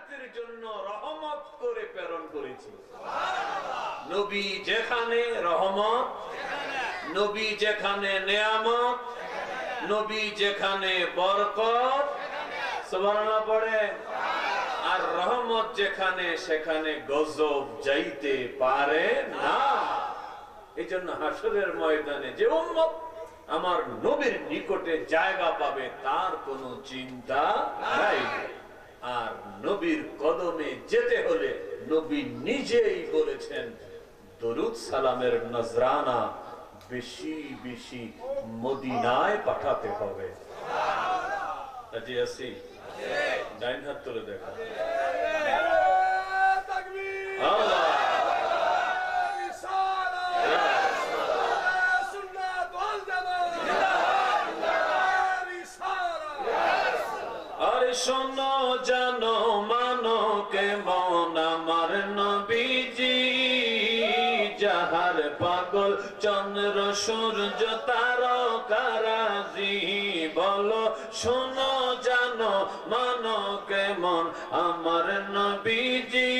কায়নাতের জন্য রহমত করে প্রেরণ করেছি। নবী যেখানে রহমত, নবী যেখানে নেয়ামত, নবী যেখানে বরকত, সুবহানাল্লাহ পড়ে। আর রহমত যেখানে সেখানে গজব যাইতে পারে না। এই জন্য হাসরের ময়দানে যে উম্মত আমার নবীর নিকটে জায়গা পাবে তার কোনো চিন্তা নাই। আর নবীর কদমে যেতে হলে নবী নিজেই বলেছেন দরুদ সালামের নজরানা বেশি বেশি মদিনায় পাঠাতে হবে। রাজি আছি? ডাইন হাত তুলে দেখা। আল্লাহ শোনো জানো মানো কেমন আমার নবীজি, যাহার পাগল চন্দ্র সূর্য তারকারাজি। বলো শোনো জানো মানো কেমন আমার নবীজি,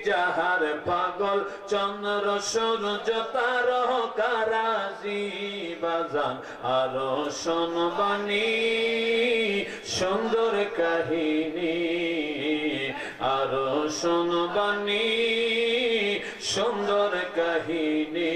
যাহার পাগল চন্দ্র সূর্য তারকারাজি। বাজান আরো শোনবানি সুন্দর কাহিনী, আরো শোনবানি সুন্দর কাহিনী।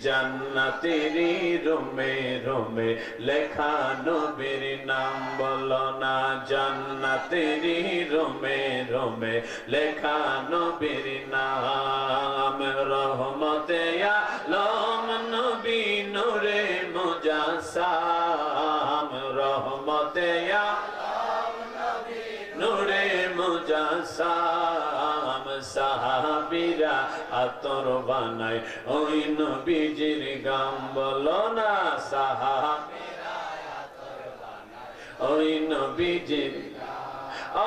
জান্নাতেরি রোমে রোমে লেখা নবীর নাম বলো না, জান্নাতেরি রোমে রোমে লেখা নবীর নাম। রহমতে আলম নবী নূরে মুজাসসাম, রহমতে আলম নবী নূরে মুজাসসাম। সাহাবীরা আতর বানায় ওই নবীজির গাম বলো না, সাহাবীরা আতর বানায় ওই নবীজির।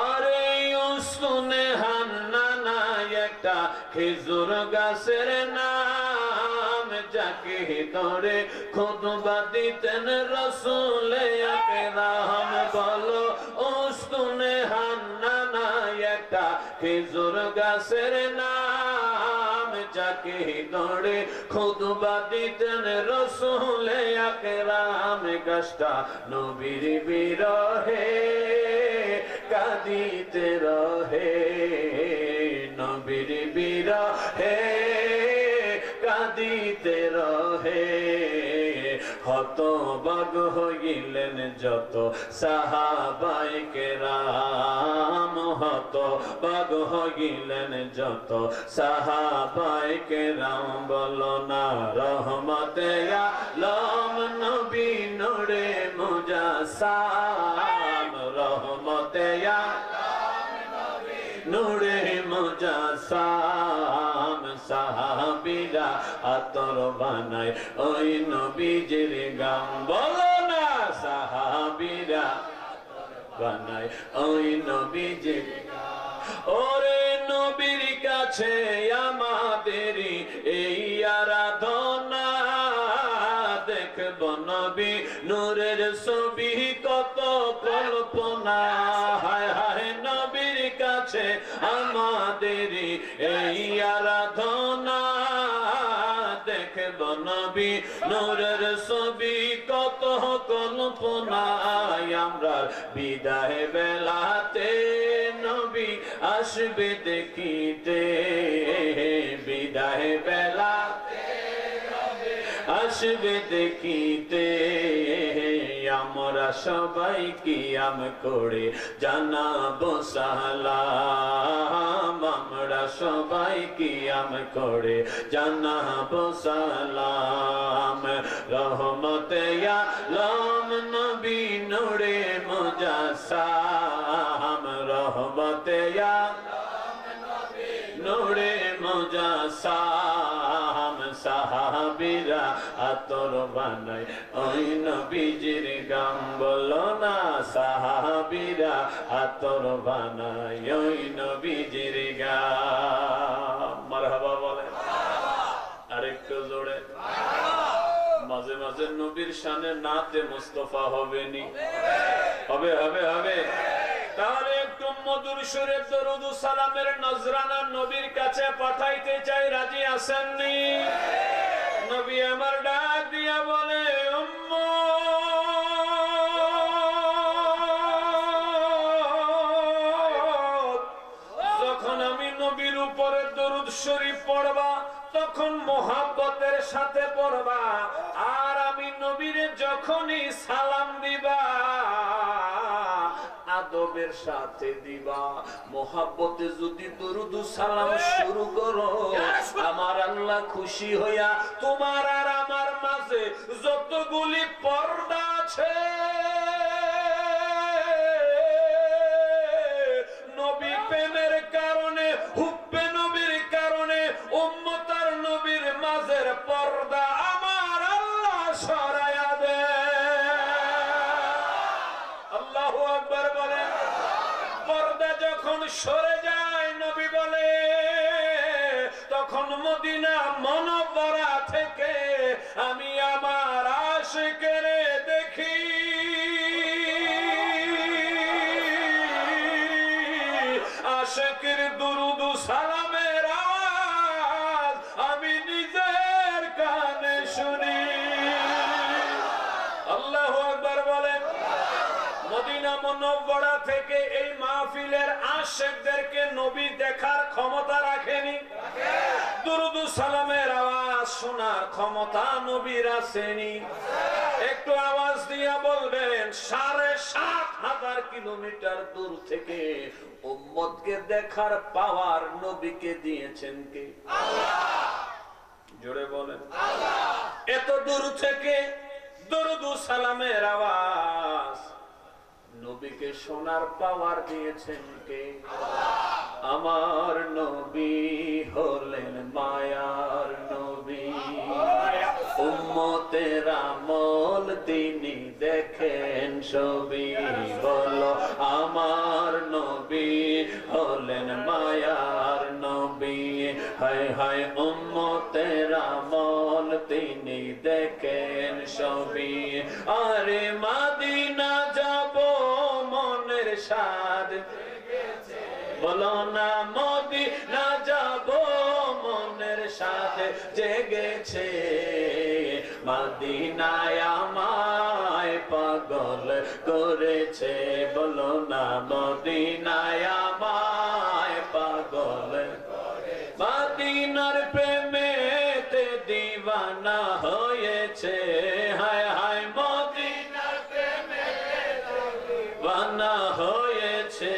আরে উসকুনে হান্নানা একটা খেজুর গাছের নাম, যাকে ধরে খুতবা দিতেন রাসূলে আকরাম। বলো উসকুনে হান্নানা একটা খেজুর গাছের নাম, যাকে ধরে খুতবা দিতেন রাসূলে আকরাম। গাছটা নবীর বিরহে কাঁদিতে রহে, নবীর বিরহে কাঁদিতে রহে। হতবাক হইলেন যত সাহাবায়ে কেরাম, হতবাক হইলেন যত সাহাবায়ে কেরাম। বলো না রহমতে আলম নবী নূরে মুজাসসাম, রহমতে আলম নবী নূরে মুজাসসাম। সাহাবীরা আতর বানায় ওই নবীজির গাম বলো না, সাহাবীরা বানায় ওই নবীজির। ওরে নবীর কাছে আমাদেরই এই আরাধনা, দেখব নবী নূরের ছবি কত কল্পনা। হায় হায় নবীর কাছে আমাদেরই এই আরাধনা, দেখব নবী নূরের ছবি কত কল্পনা। আমরা বিদায় বেলাতে নবী আসবে দেখিতে, বিদায় বেলাতে আসবে দেখিতে। আমরা সবাই কিয়াম করে জানাবো সালাম, আমরা সবাই কিয়াম করে জানাবো সালাম। রহমতে আলম নবী নূরে মুজাসসাম, রহমতে আলম নবী নূরে মুজাসসাম। সাহাবীরা আতর বানায় ওই নবীজির গাম বলো না, সাহাবীরা আতর বানায় ওই নবীজির গাম। মারহাবা বলে আরেকটু জোরে। মাঝে মাঝে নবীর শানে নাতে মুস্তাফা হবে নি? হবে হবে হবে। তাহলে একটু সুরের দরুদ ও সালামের নজরানা নবীর কাছে পাঠাইতে চাই, রাজি আছেননি? নবী আমার ডাক দিয়া বলে, যখন আমি নবীর উপরে দরুদ শরীফ পড়বা তখন মোহাব্বতের সাথে পড়বা, আর আমি নবীরে যখনই সালাম দিবা আদবের সাথে দিবা। মোহাব্বতে যদি দরুদ সালাম শুরু করো, আমার আল্লাহ খুশি হইয়া তোমার আর আমার মাঝে যতগুলি পর্দা আছে নবী প্রেমের কারণে, হুব্বে নবীর কারণে উম্মতার নবীর মাঝের পর্দা আমার আল্লাহ সরাইয়া দেয়। আল্লাহু আকবার বলেন। পর্দা যখন সরে যায় নবী বলে, তখন মদিনা মুনাওয়ারা থেকে আমি আমার আশিকের দেখি আশিকের দুরুদ সালামের আওয়াজ আমি নিজের কানে শুনি। আল্লাহু আকবার বলেন। মদিনা মুনাওয়ারা থেকে এই মাহফিলের আশিকদেরকে নবী দেখার ক্ষমতা রাখেনি? দুরুদ সালামের আওয়াজ শোনার ক্ষমতা নবীর আসেনি? একটু আওয়াজ দিয়া বলবেন, ৭,৫০০ কিলোমিটার দূর থেকে উম্মতকে দেখার পাওয়ার নবীকে দিয়েছেন কে? আল্লাহ। জোরে বলেন আল্লাহ। এত দূর থেকে দরুদ সালামের আওয়াজ নবীকে শোনার পাওয়ার দিয়েছেন কে? আল্লাহ। আমার নবী হলেন মায়ার নবী, উম্মতের আমল তিনি দেখেন ছবি। বলো আমার নবী হলেন মায়ার নবী, হায় হায় উম্মতের আমল তিনি দেখেন ছবি। আরে মদিনা যাব মনের সাদ, বলো না মদিনা যাব মনের সাথে জেগেছে, মদিনায় আমায় পাগল করেছে। বলো না মদিনায় আমায় পাগল, মদিনার প্রেমেতে দিওয়ানা হয়েছে। হায় হায় মদিনার প্রেমেতে দিওয়ানা হয়েছে,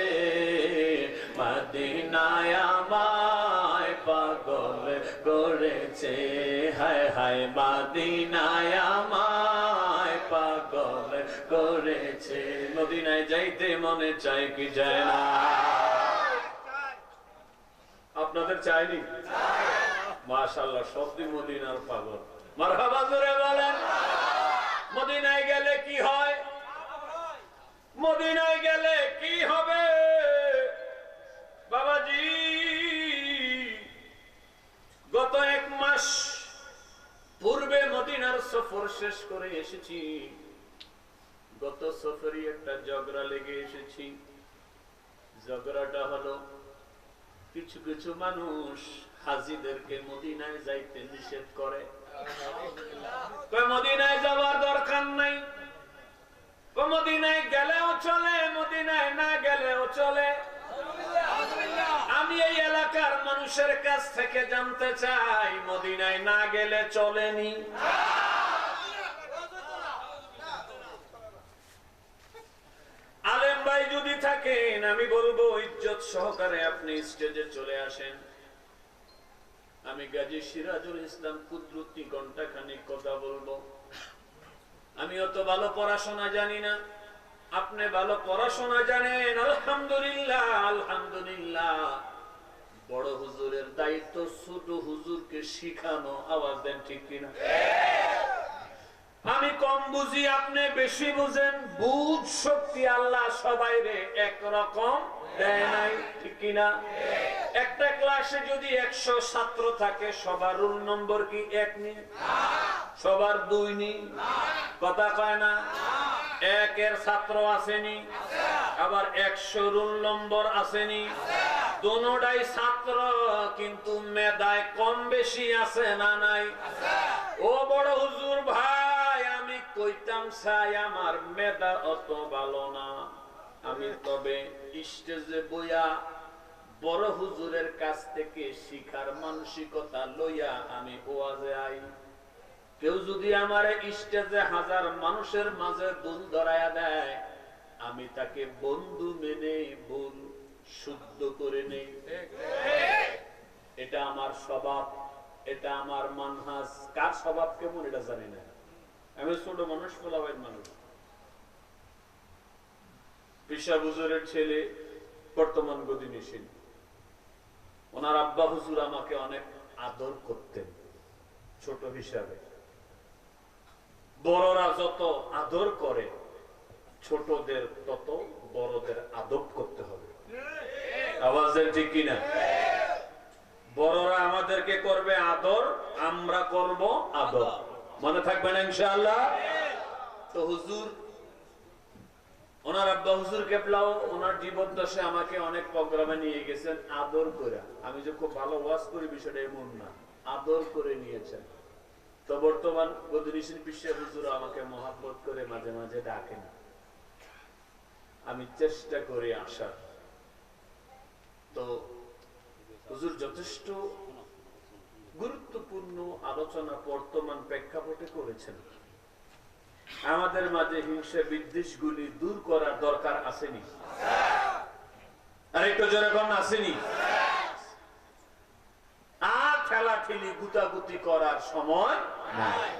মদিনায় আমায় পাগল করেছে। হায় হায় মদিনায় আমায় পাগল করেছে। মদিনায় যাইতে মনে চাই কি যায় না? আপনাদের চাইনি? মাশাআল্লাহ, সবই মদিনার পাগল। মারহাবা জোরে বলেন। মদিনায় গেলে কি হয়? মদিনায় গেলে কি হবে বাবাজি? গত 1 মাস পূর্বে মদিনার সফর শেষ করে এসেছি। গত সফরে একটা ঝগড়া লেগে এসেছি। ঝগড়াটা হলো, কিছু কিছু মানুষ হাজীদেরকে মদিনায় যাইতে নিষেধ করে। মদিনায় যাওয়ার দরকার নাই, মদিনায় গেলেও চলে, মদিনায় না গেলেও চলে। আমি এই এলাকার মানুষের কাছ থেকে জানতে চাই, মদিনায় না গেলে চলেনি? আলেম ভাই যদি থাকেন আমি বলবো ইজ্জত সহকারে আপনি স্টেজে চলে আসেন। আমি গাজী সিরাজুল ইসলাম কুদরতি ঘন্টাখানিক কথা বলবো। আমি অত ভালো পড়াশোনা জানি না, আপনি ভালো পড়াশোনা জানেন, আলহামদুলিল্লাহ আলহামদুলিল্লাহ। বড় হুজুরের দায়িত্ব ছোট হুজুরকে শিখানো। আওয়াজ দেন ঠিক কিনা? আমি কম বুঝি, আপনি বেশি বুঝেন। বুঝ শক্তি আল্লাহ সবাইরে একরকম দেয় নাই, ঠিক কিনা? একটা ক্লাসে যদি 100 ছাত্র থাকে, সবার রোল নম্বর কি 1 নি? সবার 2 নি? কথা কয় না? একের ছাত্র আসেনি, আবার 100 রোল নম্বর আসেনি, দোনোটাই ছাত্র, কিন্তু মেধায় কম বেশি আছে না নাই? ও বড় হুজুর ভাই, আমি কইতাম চাই আমার মেধা অত ভালো না, আমি তবে স্টেজে বইয়া বড় হুজুরের কাছ থেকে শিখার মানসিকতা লইয়া আমি ওয়াজে আই। কেউ যদি আমার স্টেজে 1000 মানুষের মাঝে দুল ধরায়া দেয়, আমি তাকে বন্ধু মেনে ভুল শুদ্ধ করে নেই। এটা আমার স্বভাব, এটা আমার মানহাজ। কার স্বভাব কেমন এটা জানি না, আমি ছোট মানুষ, পোলাওয়ের মানুষ। পিসা হুজুরের ছেলে বর্তমান গদিনিশীল, ওনার আব্বা হুজুর আমাকে অনেক আদর করতেন ছোট হিসাবে। বড়রা যত আদর করে ছোটদের তত বড়দের আদব করতে হবে। আওয়াজের ঠিক কিনা? বড়রা আমাদেরকে করবে আদর, আমরা করব আদর। মনে থাকবেন ইনশাআল্লাহ। তো হুজুর, ওনার আব্বা হুজুর কেবলাও ওনার জীবদ্দশায় আমাকে অনেক প্রোগ্রামে নিয়ে গেছেন আদর করে। আমি যে খুব ভালো ওয়াজ করি বিষয়টা এমন না, আদর করে নিয়েছেন। তো বর্তমান গদিনিশীল পিসা হুজুর আমাকে মহাব্বত করে মাঝে মাঝে ডাকেন, আমি চেষ্টা করি আসার। তো হুজুর যথেষ্ট গুরুত্বপূর্ণ আলোচনা বর্তমান প্রেক্ষাপটে করেছেন। আমাদের মাঝে হিংসা বিদ্বেষগুলি দূর করার দরকার আসেনি? আর একটু জোরে কোন আসেনি? আর ঠেলাঠেলি গুতাগুতি করার সময় নাই।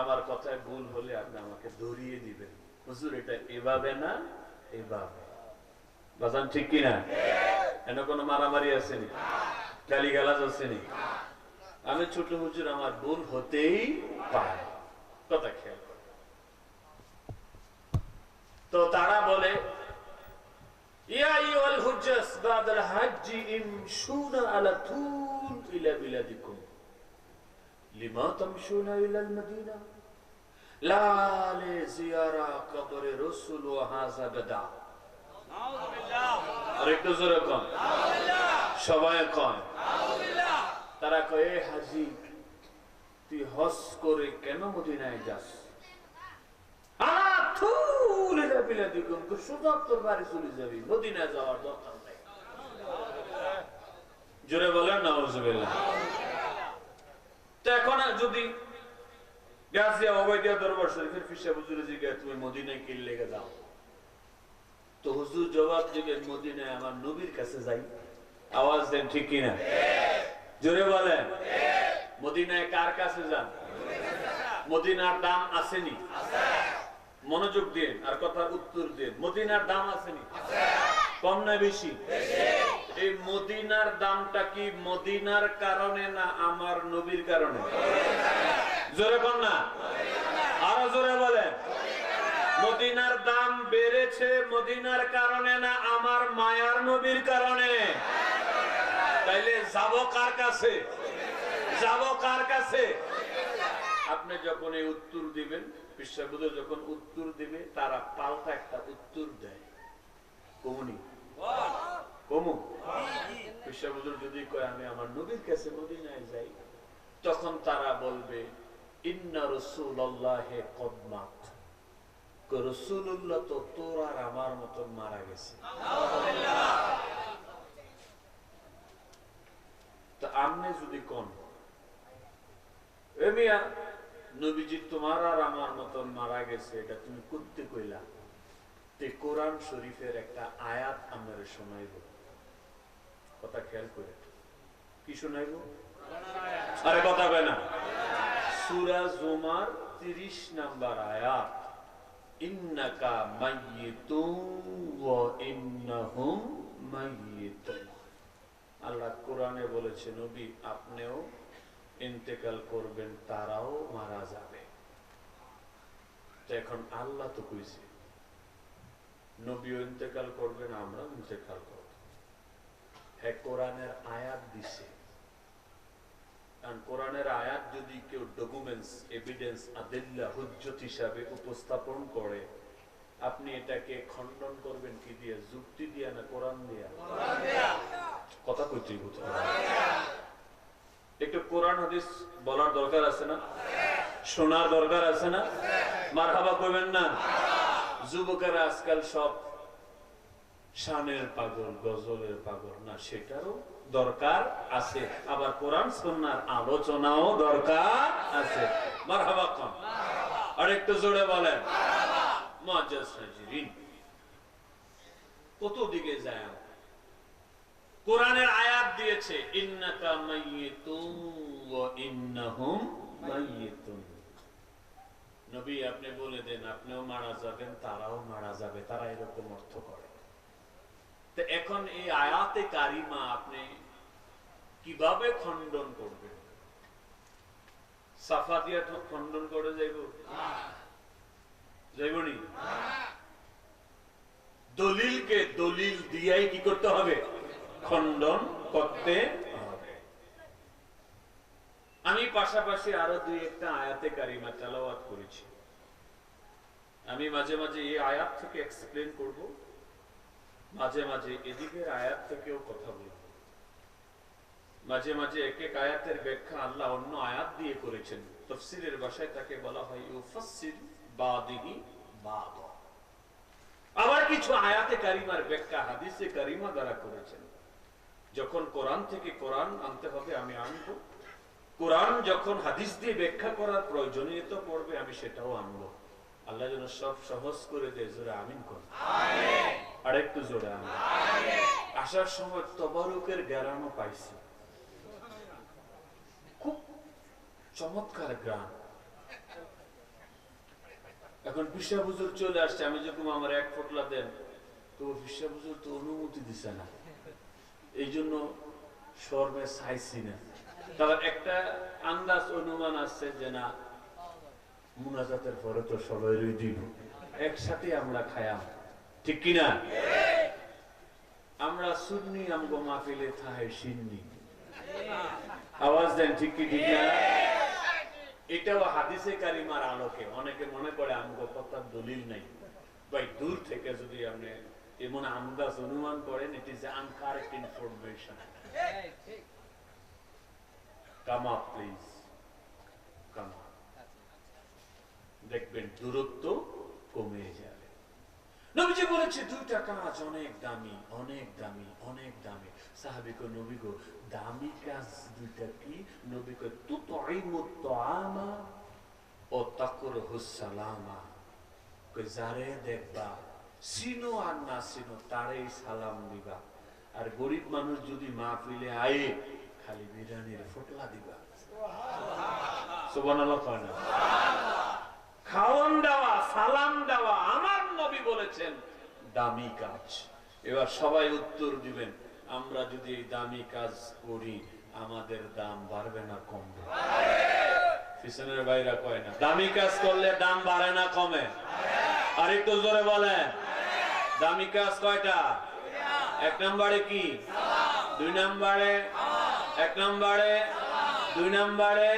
আমার কথায় ভুল হলে আপনি আমাকে ধরিয়ে দিবেন, হুজুর এটা এভাবে না এভাবে। বাজান ঠিক কিনা? এনে কোনো মারামারি আসেনি, গালিগালাজ আসেনি। আমি ছোট হুজুর, আমার ভুল হতেই পারে, কথা খেয়াল করে। তো তারা বলে ইয়া আইয়ুহাল হুজ্জাস বাদাল হাজ্জি ইমশুনা আলা তুল ইলা বিলাদিকুম লিমা তামশুনা ইলাল মদিনা লা লিজিয়ারা কবরে রাসূল ওয়া হাযা বাদা। নাউযুবিল্লাহ। আরেকটু জোরে কোন নাউযুবিল্লাহ। সবাই কোন নাউযুবিল্লাহ। তারা কয় হাজী, তুই হজ করে কেন মদিনায় যাস? জোরে বলেন নাউযুবিল্লাহ। এখন যদি গাজিয়া ওবাইদিয়া দরবার শরীফের পিসা হুজুরে জিজ্ঞাসা, তুমি মদিনায় কি লেগে যাও? তো হুজুর জবাব দিবেন, মদিনায় আমার নবীর কাছে যাই। আওয়াজ দেন ঠিক কিনা? জোরে বলেন। মদিনায় কার কাছে যান? মদিনার দাম আসেনি? মনোযোগ দিন আর কথার উত্তর দিন। মদিনার দাম আসেনি? কম না বেশি? এই মদিনার দামটা কি মদিনার কারণে না আমার নবীর কারণে? জোরে কোন না, আরো জোরে বলেন। মদিনার দাম বেড়েছে মদিনার কারণে না আমার মায়ার নবীর কারণে? তাইলে যাব কার কাছে? যাব কার কাছে? আপনি যখন এই উত্তর দিবেন, বিশ্ববিদ্যালয় যখন উত্তর দিবে, তারা পাল্টা একটা উত্তর দেয়। কমুনি কমু বিশ্ববিদ্যালয় যদি কয় আমি আমার নবীর কাছে মদিনায় যাই, তখন তারা বলবে ইন্না রাসূলুল্লাহি কদ মাত। রাসূলুল্লাহ তো তোর আর আমার মত মারা গেছে। তা আপনি যদি কোন এ মিয়া নবীজি তোমার আর আমার মতন মারা গেছে, এটা তুমি করতে কইলা? তে কোরআন শরীফের একটা আয়াত আমরা শোনাইব, কথা খেয়াল করে। কি শোনাইব? আরে কথা কয় না। সূরা জুমার 30 নাম্বার আয়াত, ইন্নাকা মাইয়িতুন ওয়া ইন্নাহুম মাইয়িতুন। আল্লাহ কোরআনে বলেছে, নবী আপনিও ইন্তেকাল করবেন, তারাও মারা যাবে। তো এখন আল্লাহ তো কইছে নবীও ইন্তেকাল করবেন, আমরাও ইন্তেকাল করব। হ্যাঁ, কোরআনের আয়াত দিছে। কারণ কোরআনের আয়াত যদি কেউ ডকুমেন্টস, এভিডেন্স, আদিল্লা, হুজ্জত হিসাবে উপস্থাপন করে, আপনি এটাকে খণ্ডন করবেন কি দিয়ে? যুক্তি দিয়া না কোরআন দিয়া? কথা কইতে বুঝতে একটু কোরআন হাদিস বলার দরকার আছে না? শোনার দরকার আছে না? মারহাবা কইবেন না? যুবকেরা আজকাল সব শানের পাগল, গজলের পাগল না, সেটারও দরকার আছে, আবার কোরআন সুন্নাহর আলোচনাও দরকার আছে। মারহাবা কোন? আর একটু জোরে বলেন মুআজ্জাজ হাজিরিন। কত দিকে যায়? কোরআনের আয়াত দিয়েছে ইন্নাকা মাইয়িতুন ওয়া ইন্নাহুম মাইয়িতুন। নবী আপনি বলে দেন আপনিও মারা যাবেন, তারাও মারা যাবে। তারা এরকম অর্থ করে। তো এখন এই আয়াতে কারিমা আপনি কিভাবে খণ্ডন করবেন? সাফা দিয়া খণ্ডন করে যাইবনি? দলিলকে দলিল দিয়াই কি করতে হবে? খণ্ডন করতে হবে। আমি পাশাপাশি আরো দুই একটা আয়াতে কারিমা তেলাওয়াত করেছি। আমি মাঝে মাঝে এই আয়াত থেকে এক্সপ্লেন করব, মাঝে মাঝে এদিকের আয়াত থেকেও কথা বলব। মাঝে মাঝে এক এক আয়াতের ব্যাখ্যা আল্লাহ অন্য আয়াত দিয়ে করেছেন। তাফসীরের ভাষায় তাকে বলা হয় ইউফাসসির বাদিহি বাদ। আবার কিছু আয়াতে কারিমার ব্যাখ্যা হাদিসে কারিমা দ্বারা করেছেন। যখন কোরআন থেকে কোরআন আনতে হবে আমি আনবো, কোরআন যখন হাদিস দিয়ে ব্যাখ্যা করার প্রয়োজনীয়তা পড়বে আমি সেটাও আনবো। আল্লাহ যেন সব সহজ করে দেয়। জোরে আমিন কোন? আমিন। আরেকটু জোরে আমিন। আমিন। আসার সময় তবারুকের গ্রানও পাইছি, খুব চমৎকার গ্রান। এখন পিসা হুজুর চলে আসছে, আমি যখন আমার এক ফোটলা দেন তো পিসা হুজুর তো অনুমতি দিছে না, এই জন্য শর্মে চাইছি না। তার একটা আন্দাজ অনুমান আসছে যে না মুনাজাতের পরে তো সবাই দিব, একসাথে আমরা খায়াম, ঠিক কিনা? আমরা সুন্নি আমগো মাহফিলে থাহে সিন্নি। আওয়াজ দেন ঠিক কি ঠিক না? এটাও হাদিসে কারিমার আলোকে। অনেকে মনে করে আমগো কথার দলিল নাই, ভাই দূর থেকে যদি আপনি এমন আন্দাজ অনুমান করেন, it is uncorrect information. Come up please, come up. দেখবেন দূরত্ব কমে যাবে। নবীজি বলেছে দুইটা কাজ অনেক দামি, অনেক দামি, অনেক দামি। সাহাবী কো নবী গো দামি কাজ দুইটা কি? নবী কো তুতঈমুত তুআমা ও তাকরুহুস সালামা। কই যারে দেখবা চিনো আর না চিনো তারেই সালাম দিবা, আর গরিব মানুষ যদি মাহফিলে আয়ে খালি বিরিয়ানির ফটলা দিবা। সুবহানাল্লাহ কয় না? খাওয়ান দেওয়া, সালাম দেওয়া আমার নবী বলেছেন দামি কাজ। এবার সবাই উত্তর দিবেন, আমরা যদি এই দামি কাজ করি আমাদের দাম বাড়বে না কমবে? পিছনের বাইরা কয় না দামি কাজ করলে দাম বাড়ে না কমে? আর একটু জোরে বলেন দামি কাজ কয়টা? এক নম্বরে কি? দুই নম্বরে? এক নম্বরে? দুই নম্বরে?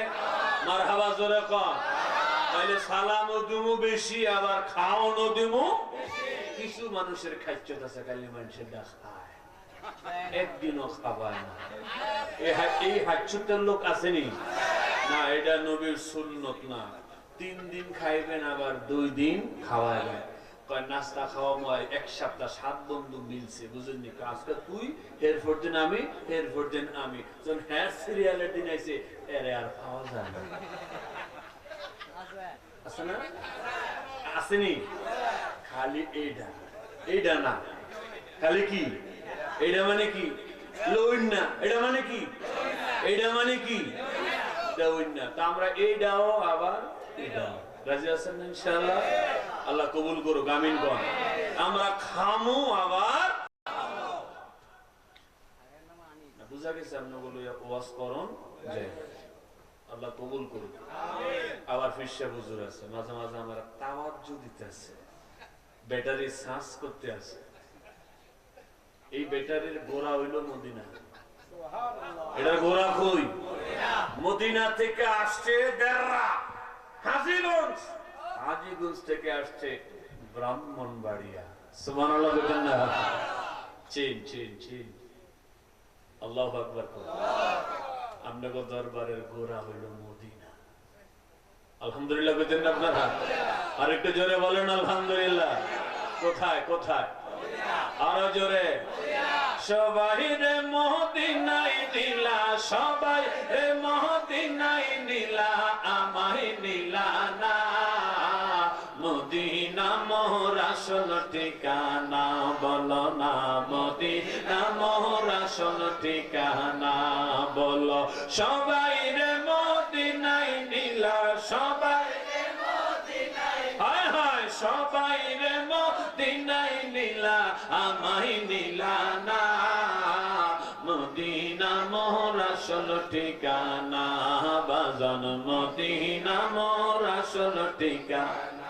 মারহাবা জোরে কন। তাহলে সালামও দিমু বেশি, আবার খাওয়ানো দিমু। কিছু মানুষের খাইচ্ছত আছে খালি মানুষের ডাক খায়, একদিনও খাবায় না। এই হাচ্ছুতের লোক আসেনি না, এটা নবীর সুন্নত না। 3 দিন খাইবেন আবার 2 দিন খাওয়াইবেন। কয় নাস্তা খাওয়া ময় 1 সপ্তাহ 7 বন্ধু মিলছে, বুঝেননি? আজকে তুই এরপর দিন আমি, এরপর দিন আমি। যখন হ্যাঁ সিরিয়ালের দিন আইছে এরে আর খাওয়া যায় না। আছে না? আসেনি? খালি এইটা, এইটা না, খালি কি? এইটা মানে কি? লইন না। এটা মানে কি? এইটা মানে কি? লইন না। তা আমরা এইটাও আবার এইটাও। রাজি আছেন না ইনশাআল্লাহ? আল্লাহ কবুল করুক, আমিন বল। আমরা খামু আবার বুঝা গেছে আপনাগুলো ওয়াজ করুন যে আল্লাহ কবুল করুক। আবার ফিরসা হুজুর আছে, মাঝে মাঝে আমরা তাওয়াজ্জু দিতে আছে, ব্যাটারি চার্জ করতে আছে। এই ব্যাটারির গোড়া হইল মদিনা। এটার গোড়া কই? মদিনা থেকে আসছে দেররা, হাজীগঞ্জ, হাজীগঞ্জ থেকে আসছে ব্রাহ্মণবাড়িয়া। সুবহানাল্লাহ বলেন না? চীন চীন চীন। আল্লাহু আকবার। আপনাদের দরবারের গোরা হলো মদিনা। আলহামদুলিল্লাহ বলেন আপনারা? আর একটু জোরে বলেন আলহামদুলিল্লাহ। কোথায় কোথায়? আরো জোরে। সবাই রে মদিনায় নিলা, সবাই রে মদিনায় নিলা, আমায় নিলা না। মদিনা মোর আসল ঠিকানা, বলো না মদিনা মোর আসল ঠিকানা, বলো। সবাই রে মদিনায় নিলা, সবাই রে মদিনায়, হায় হায়, সবাই রে মদিনায় নিলা, আমায় নিলা না। মদিনা মোর আসল ঠিকানা, বাজান মদিনা মোর আসল ঠিকানা।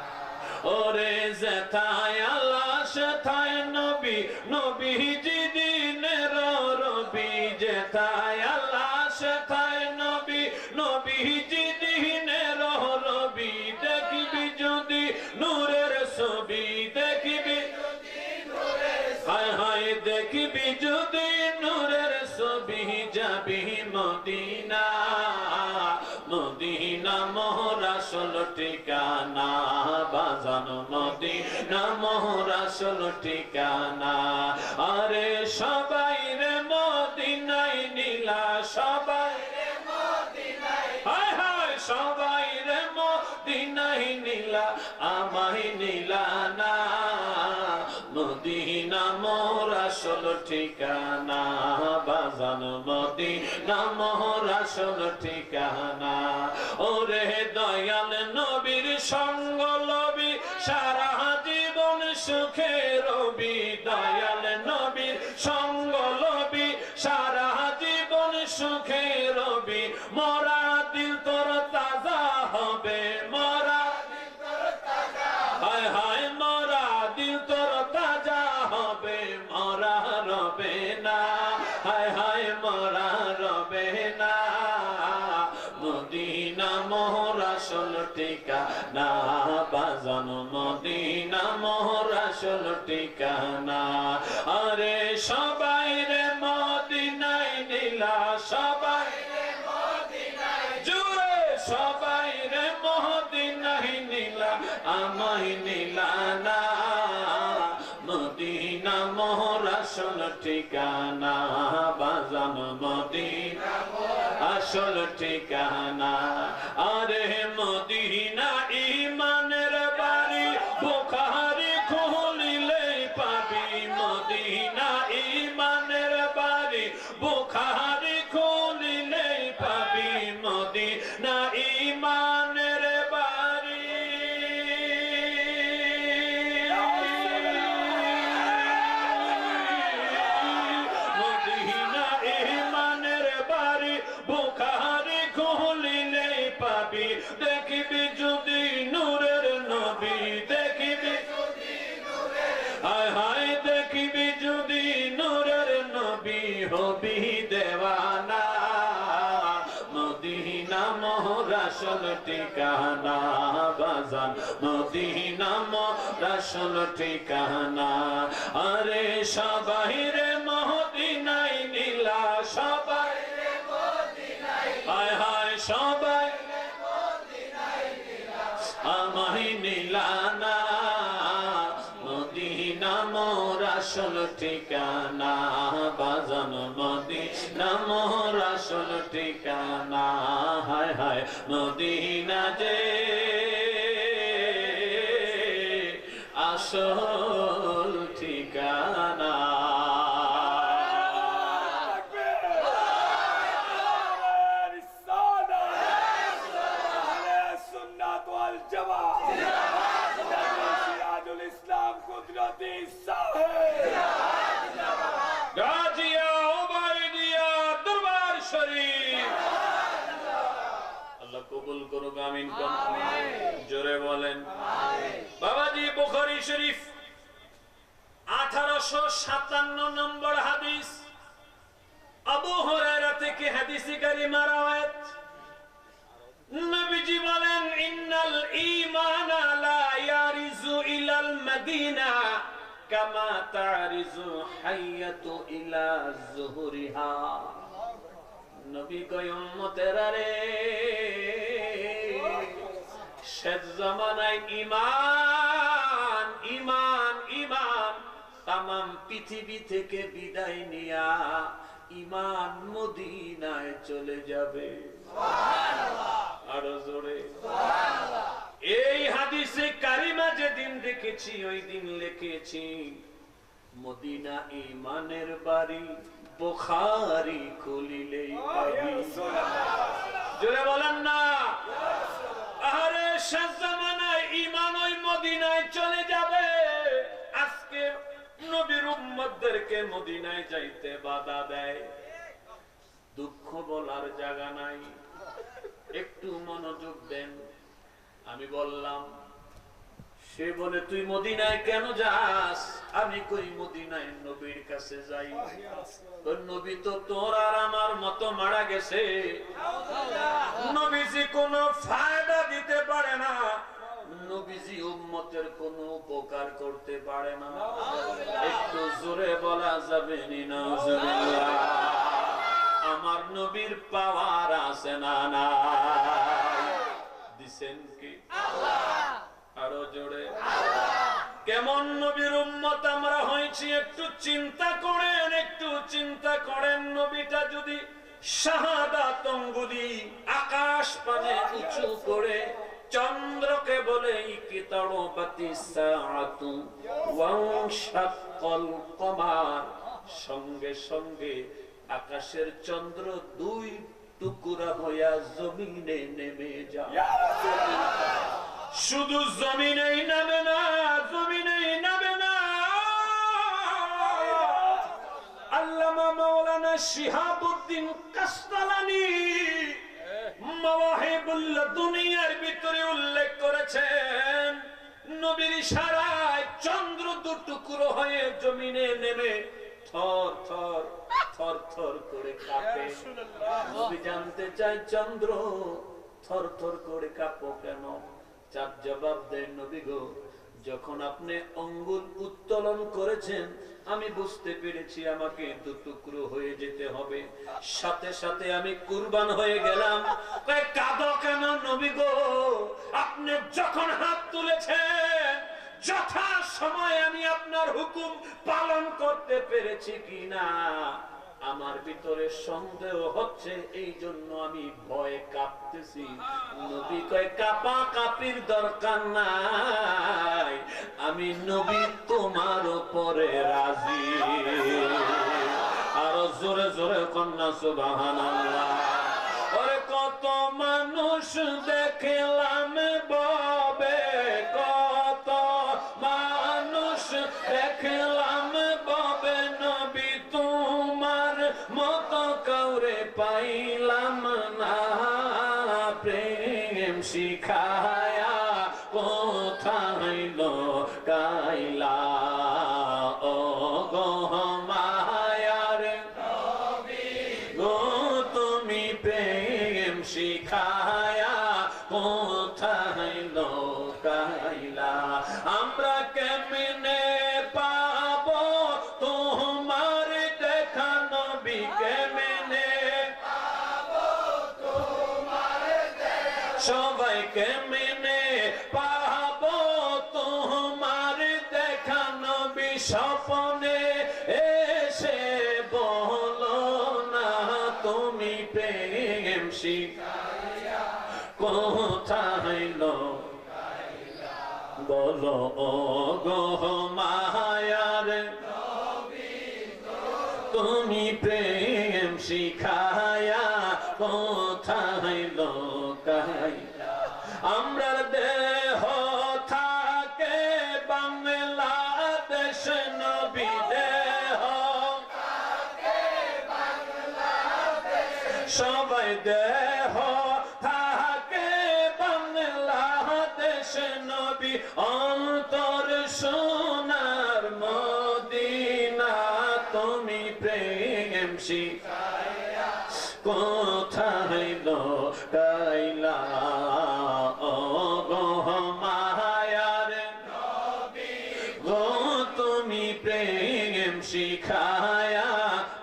ওরে যেথায় আল্লাহ সেথায় নবী, নবীজি দিনের রবি। যেথায় আল্লাহ সেথায় নবী, নবীজি দিনের রবি। দেখবি যদি নূরের ছবি, দেখবি হায় হায়, দেখবি যদি নূরের ছবি, যাবি মদিনা। মদিনা মোর আসল ঠিকানা, বাজান মদিনা মোর আসল ঠিকানা। আরে সবাই রে মদিনায় নিলা, সবাই রে মদিনায়, হায় হায়, সবাই রে মদিনায় নিলা, আমায় নিলা না। মদিনা মোর আসল ঠিকানা, বাজান মদিনা মোর আসল ঠিকানা। ওরে দয়াল নবীর সঙ্গ লবি, সারা জীবন সুখে রবি। দয়াল নবীর সঙ্গ লবি, সারা জীবন সুখে রবি। মরা দিল তোর তাজা হবে, মরা দিল তোর তাজা, হায় হায়, মরা দিল তোর তাজা হবে, মরা রবে না, হায় হায়, মরা রবে না। মদিনা মোর আসল ঠিকানা, বাজান মদিনা মোর আসল ঠিকানা। আরে সবাই রে মদিনায় নিলা, সবাই রে মদিনায়, জুড়ে সবাই রে মদিনায় নিলা, আমায় নিলা না। মদিনা মোর আসল ঠিকানা, বাজান মদিনা আসল ঠিকানা। আরে মদিনা ইমানের বাড়ি, বুখারী খুলিলে পাবি। মদিনা ইমানের বাড়ি, বুখারী খুলিলে পাবি। মদিনা ইমানের বাড়ি, মদিনা ইমানের বাড়ি, বুখারী খুলিলে পাবি। দেখবি যদি নূরের নবী, দেখবি হায় হায়, দেখবি যদি নূরের নবী, হবি দেওয়ানা। মদিনা মোর আসল ঠিকানা, বাজান মদিনা মোর আসল ঠিকানা। আরে সবাই রে মদিনায় নিলা, সবাই রে মদিনায়, হায় হায়, সবাই রে মদিনায় নিলা, আমায় নিলা না। মদিনা মোর আসল ঠিকানা, বাজান মদিনা মোর আসল ঠিকানা। হায় হায়, মদিনা যে আসল ঠিকানা। গাজিয়া ওবাইদিয়া দরবার শরীফ, আল্লাহ কবুল করুক, আমিন। জোরে বলেন বাবাজি। বুখারী শরীফ 1857 নম্বর হাদিস, আবু হুরায়রা থেকে হাদিসে কারিমা রওয়ায়াত। নবীজি বলেন ইন্নাল ঈমানা লা ইয়ারিজু ইলাল মদিনা কামা তারিজু হাইয়াতু ইলা যুহুরিহা। নবী কয় উম্মতেরা রে, শেষ জামানায় ঈমান ঈমান ঈমান তামাম পৃথিবী থেকে বিদায় নিয়া ঈমান মদিনায় চলে যাবে। আরো জোরে এই হাদিসে কারিমা যেদিন দেখেছি ওই দিন লিখেছি মদিনা ঈমানের বাড়ি, বুখারী খুলিলেই পাবি। জোরে বলেন না। আরে শেষ জামানায় ঈমান ওই মদিনায় চলে যাবে। আজকে নবীর উম্মতদেরকে মদিনায় যাইতে বাধা দেয়, দুঃখ বলার জায়গা নাই। একটু মনোযোগ দেন। আমি বললাম, সে বলে তুই মদিনায় কেন যাস? আমি কই মদিনায় নবীর কাছে যাই। নবী তো তোর আর আমার মতো মারা গেছে, নবীজি কোনো ফায়দা দিতে পারে না, নবীজি উম্মতের কোনো উপকার করতে পারে না। একটু জোরে বলা যাবে না? আমার নবীর পাওয়ার আছে না? না দিছেন কি আল্লাহ? আরো জোরে। কেমন নবীর উম্মত আমরা হয়েছি একটু চিন্তা করেন, একটু চিন্তা করেন। নবীটা যদি শাহাদাত আঙ্গুলি আকাশ পানে উঁচু করে চন্দ্রকে বলে ইকতারাবাতিস সাআতু ওয়ানশাক্কাল কমার, সঙ্গে সঙ্গে আকাশের চন্দ্র দুই টুকরা হইয়া জমিনে নেমে যায়। শুধু জমিনেই নামে না, জমিনেই নামে না। আল্লামা মাওলানা শিহাবুদ্দিন কাসতালানী মাওয়াহিবুল লাদুনিয়ার ভিতরে উল্লেখ করেছেন, নবীর ইশারায় চন্দ্র দু টুকরো হয়ে জমিনে নেমে থর থর থর থর করে কাঁপে। নবী জানতে চায় চন্দ্র থর থর করে কাঁপো কেন? চার জবাব দেন নবী গো, যখন আপনি আঙ্গুল উত্তোলন করেছেন আমি বুঝতে পেরেছি আমাকে দু টুকরো হয়ে যেতে হবে, সাথে সাথে আমি কুরবান হয়ে গেলাম। কাঁদো কেন নবী গো? আপনি যখন হাত তুলেছেন যথা সময় আমি আপনার হুকুম পালন করতে পেরেছি কিনা আমার ভিতরে সন্দেহ হচ্ছে, এই জন্য আমি ভয়ে কাঁপতেছি। নবী কয় কাঁপা কাঁপির দরকার নাই, আমি নবী তোমার উপরে রাজি। আরো জোরে জোরে কন্যা সুবহানাল্লাহ। ওরে কত মানুষ দেখলাম ববে, কত মানুষ দেখলাম ববে, নবী তোমার মতো কাউরে পাইলাম না। প্রেম শিখায়া কোথায় লোকাইলা ও গো মায়ার নবী গো, তুমি প্রেম শিখায়া কোথায় লোকাইলা। আমরা কেমনে পাবো তোমার দেখা নবী, কেমনে পাবো তোমার দেখা, সবাই কেমনে পাবো তোমার দেখা নবী, স্বপ্নে এসে বলো না তুমি প্রেম শিখায়া কোথায় লোকাইলা। বলো ও গো মায়ার নবী গো, তুমি প্রেম শিখায়া কোথায় লোকাইলা। আমরা দেহ থাকে বাংলাদেশ, নবী দেহ থাকে বাংলাদেশ, সবাই দেহ থাকে বাংলাদেশ, নবী অন্তর সোনার মদিনা, তুমি প্রেম শিখায়া কোথায় লোকাইলা। শিখায়া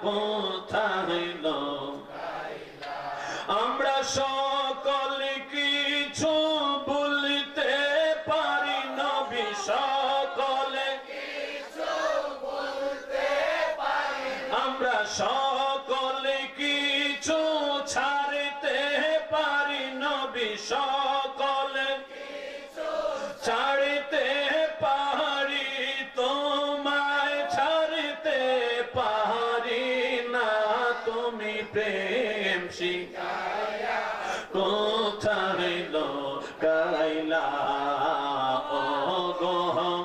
কোথায় লুকাইলা। আমরা সকলে কিছু বলতে পারি নবী, সকলে কিছু বলতে পারি, আমরা সকলে কিছু ছাড়তে পারি নবী, সকলে কিছু ছাড়তে পারি, তোমায় ছাড়তে পারি না। তুমি প্রেম শিখায়া কোথায় লুকাইলা। ও গো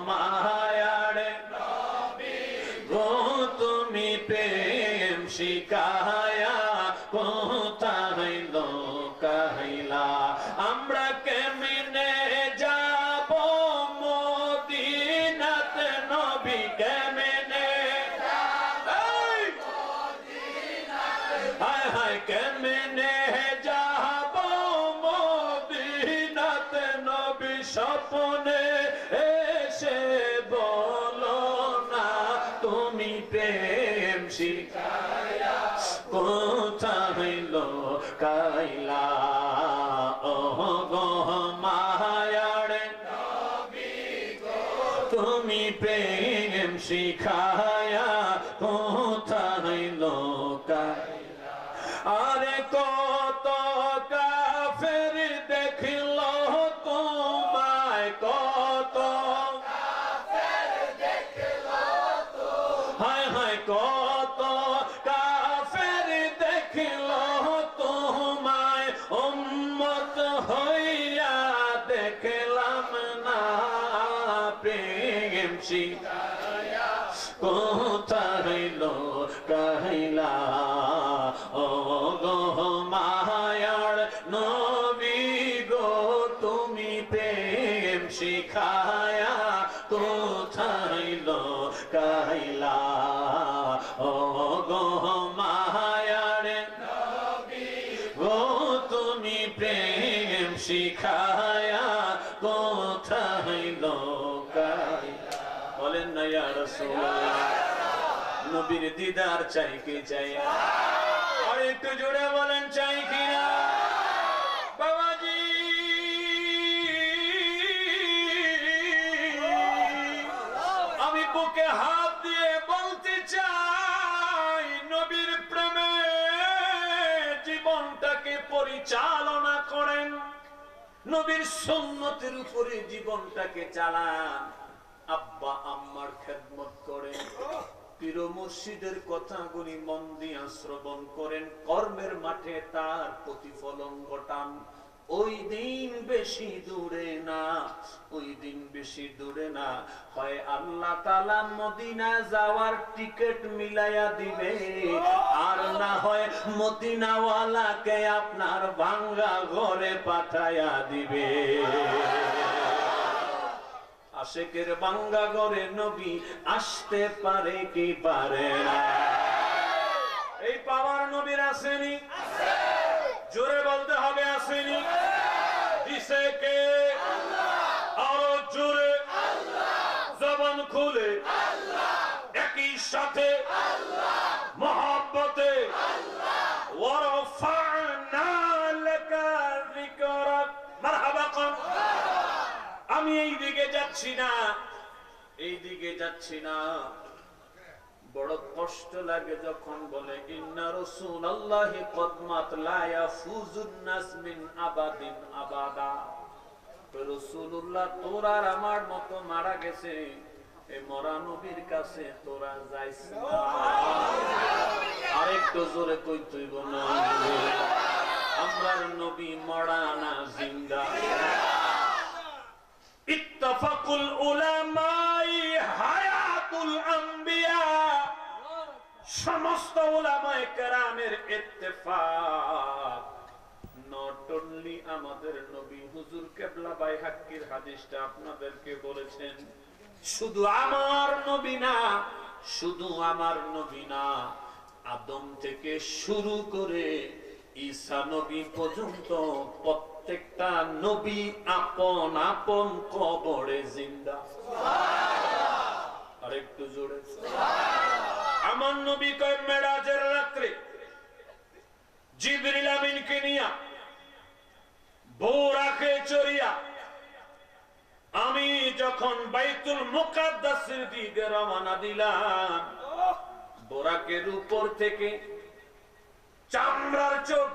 মায়ার নবী গো, তুমি প্রেম শিখায়া কোথায় লুকাইলা। আমরা কেমনে যাব মদিনাতে নবী, কেমনে যাব মদিনাতে, হায় হায় কেমনে যাব মদিনাতে নবী, স্বপ্নে এসে বলো না। তুমি প্রেম শিখায়া কোথায় লুকাইলা। ও গো মায়ার নবী গো, তুমি প্রেম শিখায়া কোথায় লুকাইলা। আরে কত কাফের দেখল তোমায়, কত কাফের দেখল, হায় হায় কত কাফের দেখল তোমায়, উম্মত হইয়া দেখলাম না। প্রেম শিখায়া কোথায় লুকাইলা। ও গো মায়ার নবী গো, তুমি প্রেম শিখায়া কোথায় লুকাইলা। ও গো মায়ার নবী গো, তুমি প্রেম শিখায়া কোথায় লুকাইলা। বলেন না ইয়া রাসূলুল্লাহ, নবীর দিদার চাই কি চাই? আর একটু জোরে বলেন চাই কিনা? বাবাজি আমি বুকে হাত দিয়ে বলতে চাই, নবীর প্রেমে জীবনটাকে পরিচালনা করেন, নবীর সুন্নতের উপরে জীবনটাকে চালান, আব্বা আম্মার খেদমত করেন, পীর মুর্শিদের কথাগুলি মন দিয়ে শ্রবণ করেন, কর্মের মাঠে তার প্রতিফলন ঘটান। ওই দিন বেশি দূরে না, ওই দিন বেশি দূরে না, হয় আল্লাহ তাআলা মদিনা যাওয়ার টিকিট মিলাইয়া দিবে, আর না হয় মদিনাওয়ালাকে আপনার ভাঙ্গা ঘরে পাঠাইয়া দিবে। আশেকের ভাঙ্গা ঘরে নবী আসতে পারে কি পারে না? এই পাওয়ার নবীর আসেনি? জোরে বলতে হবে আসেনি? দিছে কে? আরো জোরে জবান খুলে একই সাথে মহব্বতে ওয়ারফা'না লাকা যিকরাক। মারহাবা কর। আমি এই দিকে যাচ্ছি না, এই দিকে যাচ্ছি না। বড় কষ্ট লাগে যখন বলে ইন্না রাসূলুল্লাহি কদ মাত লা ইয়াফুজুন নাস মিন আবাদিন আবাদা। রাসূলুল্লাহ তোরা আমার মতো মারা গেছে, এই মরা নবীর কাছে তোরা যাইস না। আরেকটু জোরে কই তুইব না, আমরার নবী মরা না জিন্দা। ইত্তাফাকুল উলামাই হায়াতুল আম্বিয়া, সমস্ত উলামায়ে কেরামের ইত্তেফাক। নট অনলি আমাদের নবী হুজুর কেবলা বাইহাক্কির হাদিসটা আপনাদেরকে বলেছেন, শুধু আমার নবী না, শুধু আমার নবী না, আদম থেকে শুরু করে ঈসা নবী পর্যন্ত প্রত্যেকটা নবী আপন আপন কবরে জিন্দা। আরেকটু জোরে আমার নবী কয় মেরাজের রাত্রে জিবরিল আমিনকে নিয়া ভোর আঁখে চড়িয়া আমি যখন বাইতুল মুকাদ্দাসের দিকে রওনা দিলাম, বোরাকের উপর থেকে চামড়ার চোখ,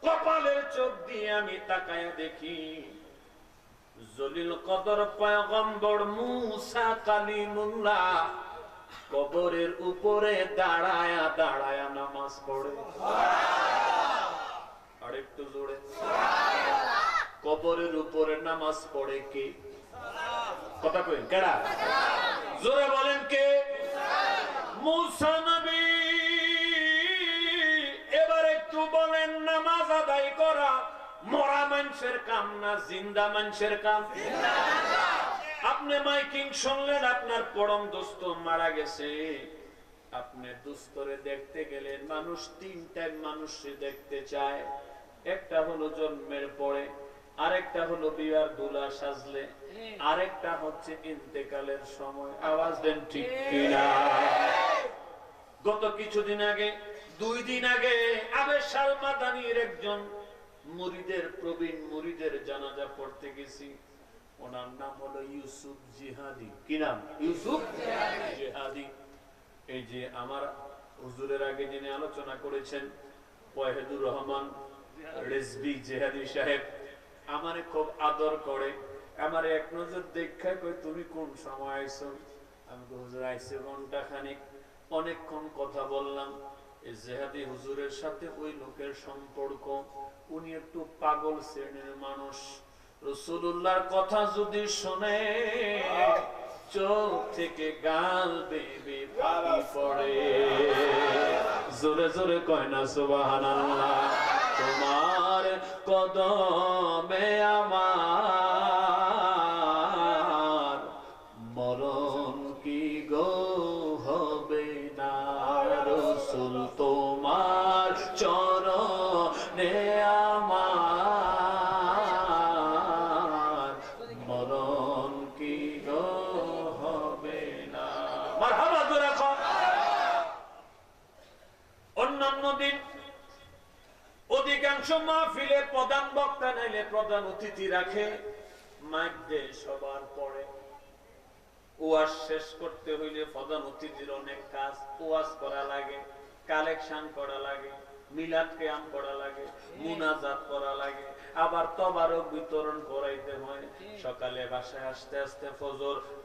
কপালের চোখ দিয়ে আমি তাকায়া দেখি জলিল কদর পয়গম্বর মুসা কালিমুল্লাহ কবরের উপরে দাঁড়ায়া দাঁড়ায়া নামাজ পড়ে। আরেকটু জোরে, কবরের উপরে নামাজ পড়ে কে? কথা কইন কেডা? জোরে বলেন কে? মুসা নবী। এবার একটু বলেন, নামাজ আদায় করা মরা মানুষের কাম না জিন্দা মানুষের কাম? আপনি মাইকিং শুনলেন, আপনার পরম দোস্ত মারা গেছে, আপনি দুস্তরে দেখতে গেলেন, মানুষ তিনটা মানুষকে দেখতে চায়। একটা হলো জন্মের পরে, আরেকটা হলো বিয়ার দুলা সাজলে, আরেকটা হচ্ছে ইন্তেকালের সময়। আওয়াজ দেন ঠিক কিনা? গত কিছুদিন আগে, 2 দিন আগে আবেশ আল মাদানির একজন মুরিদের, প্রবীণ মুরিদের জানাজা পড়তে গেছি। ওনার নাম হলো ইউসুফ জিহাদি। কি নাম? ইউসুফ জিহাদি। এই যে আমার হুজুরের আগে যিনি আলোচনা করেছেন ওয়াহিদুর রহমান রেজবি জিহাদি সাহেব, আমারে খুব আদর করে, আমারে এক নজর দেখা কই তুমি কোন সময় আইছো? আমি তো হুজুর আইছি ঘন্টা খানিক। অনেকক্ষণ কথা বললাম। এই জিহাদি হুজুরের সাথে ওই লোকের সম্পর্ক, উনি একটু পাগল শ্রেণীর মানুষ। রাসূলুল্লাহর কথা যদি শুনে চোখ থেকে গাল বেবে পানি পড়ে। জোরে জোরে কয় না সুবহানাল্লাহ। তোমার কদমে আমার মরণ কি গো হবে না, রাসূল তোমার চরণে আমার মরণ কি গো হবে না। মারহাবা জোরে কর। অন্যান্য দিন অধিকাংশ মাহফিলে প্রধান বক্তা নাইলে প্রধান অতিথি রাখে, মাইক দেয় সবার পরে। ওয়াজ শেষ করতে হইলে প্রধান অতিথির অনেক কাজ, ওয়াজ করা লাগে, কালেকশন করা লাগে, মিলাদ কিয়াম করা লাগে, মুনাজাত করা লাগে, আবার তবারক বিতরণ করাইতে হয়। সকালে বাসায় আসতে আসতে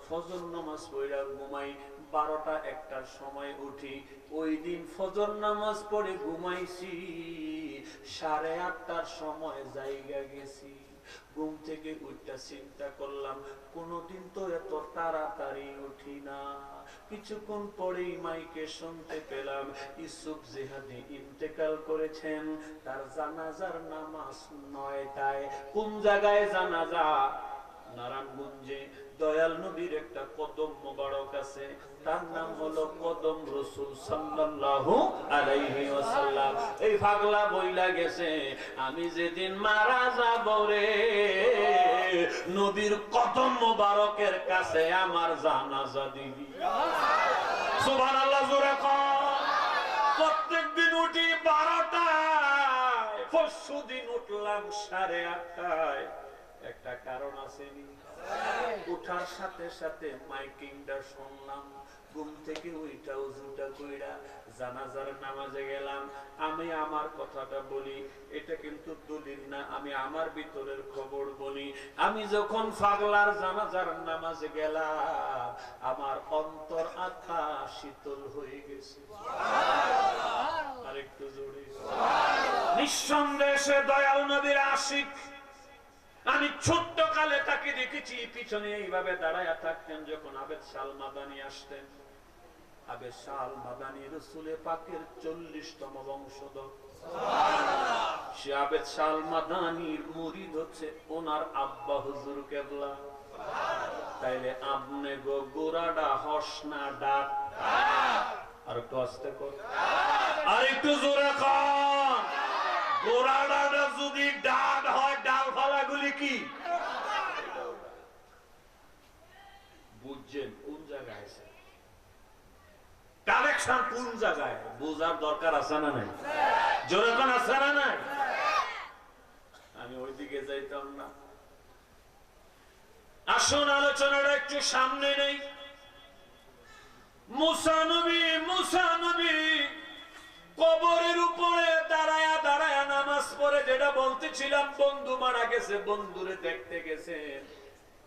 ফজর নামাজ পড়া ঘুমাই, 12টা 1টার সময় উঠি। ওই দিন ফজর নামাজ পড়ে ঘুমাইছি, 8:30টার সময় জায়গা গেছি। ঘুম থেকে উঠটা চিন্তা করলাম, কোনদিন তো এত তাড়াতাড়ি উঠি না। কিছুক্ষণ পরেই মাইকে শুনতে পেলাম ইউসুফ জিহাদি ইন্তেকাল করেছেন, তার জানাজার নামাজ 9টায়। কোন জায়গায় জানাজা? নারায়ণগঞ্জে দয়াল নবীর একটা কদম মোবারক আছে, তার নাম হলো কদম রাসূল সাল্লাল্লাহু আলাইহি ওয়াসাল্লাম। এই পাগলা বইলা গেছে, আমি যেদিন মারা যাব রে, নবীর কদম মোবারকের কাছে আমার জানাজা দিবি। সুবহানাল্লাহ জোরে কর। প্রত্যেকদিন উঠি 12টায়, পরশুদিন উঠলাম 8:30টায়। একটা কারণ আছে, উঠার সাথে সাথে মাইকিংটা শুনলাম। ঘুম থেকে ওইটা উজুটা কইরা জানাজার নামাজে গেলাম। আমি আমার কথাটা বলি, এটা কিন্তু দলিল না, আমি আমার ভিতরের খবর বলি। আমি যখন পাগলার জানাজার নামাজে গেলাম, আমার অন্তর আত্মা শীতল হয়ে গেছে। আরেকটু জোরে। নিঃসন্দেহে দয়াল নবীর আশিক। আমি ছোট্ট কালে তাকে দেখেছি পিছনে এইভাবে দাঁড়ায়া থাকতেন। যখন আবেদ শাহ মাদানী আসতেন, আবেদ শাহ মাদানী রাসূল পাকের 40তম বংশধর। সে আবেদ শাহ মাদানীর মুরিদ হচ্ছে ওনার আব্বা হুজুর কেবলা। তাইলে আপনি গো গোরাডা হস না ডাক? আর একটু আস্তে কর, আর একটু জোরে কর। গোরাডাটা যদি ডাক হয়, ডাল ফালাগুলি কি বুঝছেন? কোন জায়গায় আছে? কোন জায়গায় বোঝার দরকার আছে না নাই? জোরে কোন আছে না নাই? আমি ওইদিকে যাইতাম না। আসুন আলোচনাটা একটু সামনে নেই। মুসা নবী কবরের উপরে দাঁড়ায়া দাঁড়ায়া নামাজ পড়ে, যেটা বলতেছিলাম, বন্ধু মারা গেছে, বন্ধুরে দেখতে গেছেন,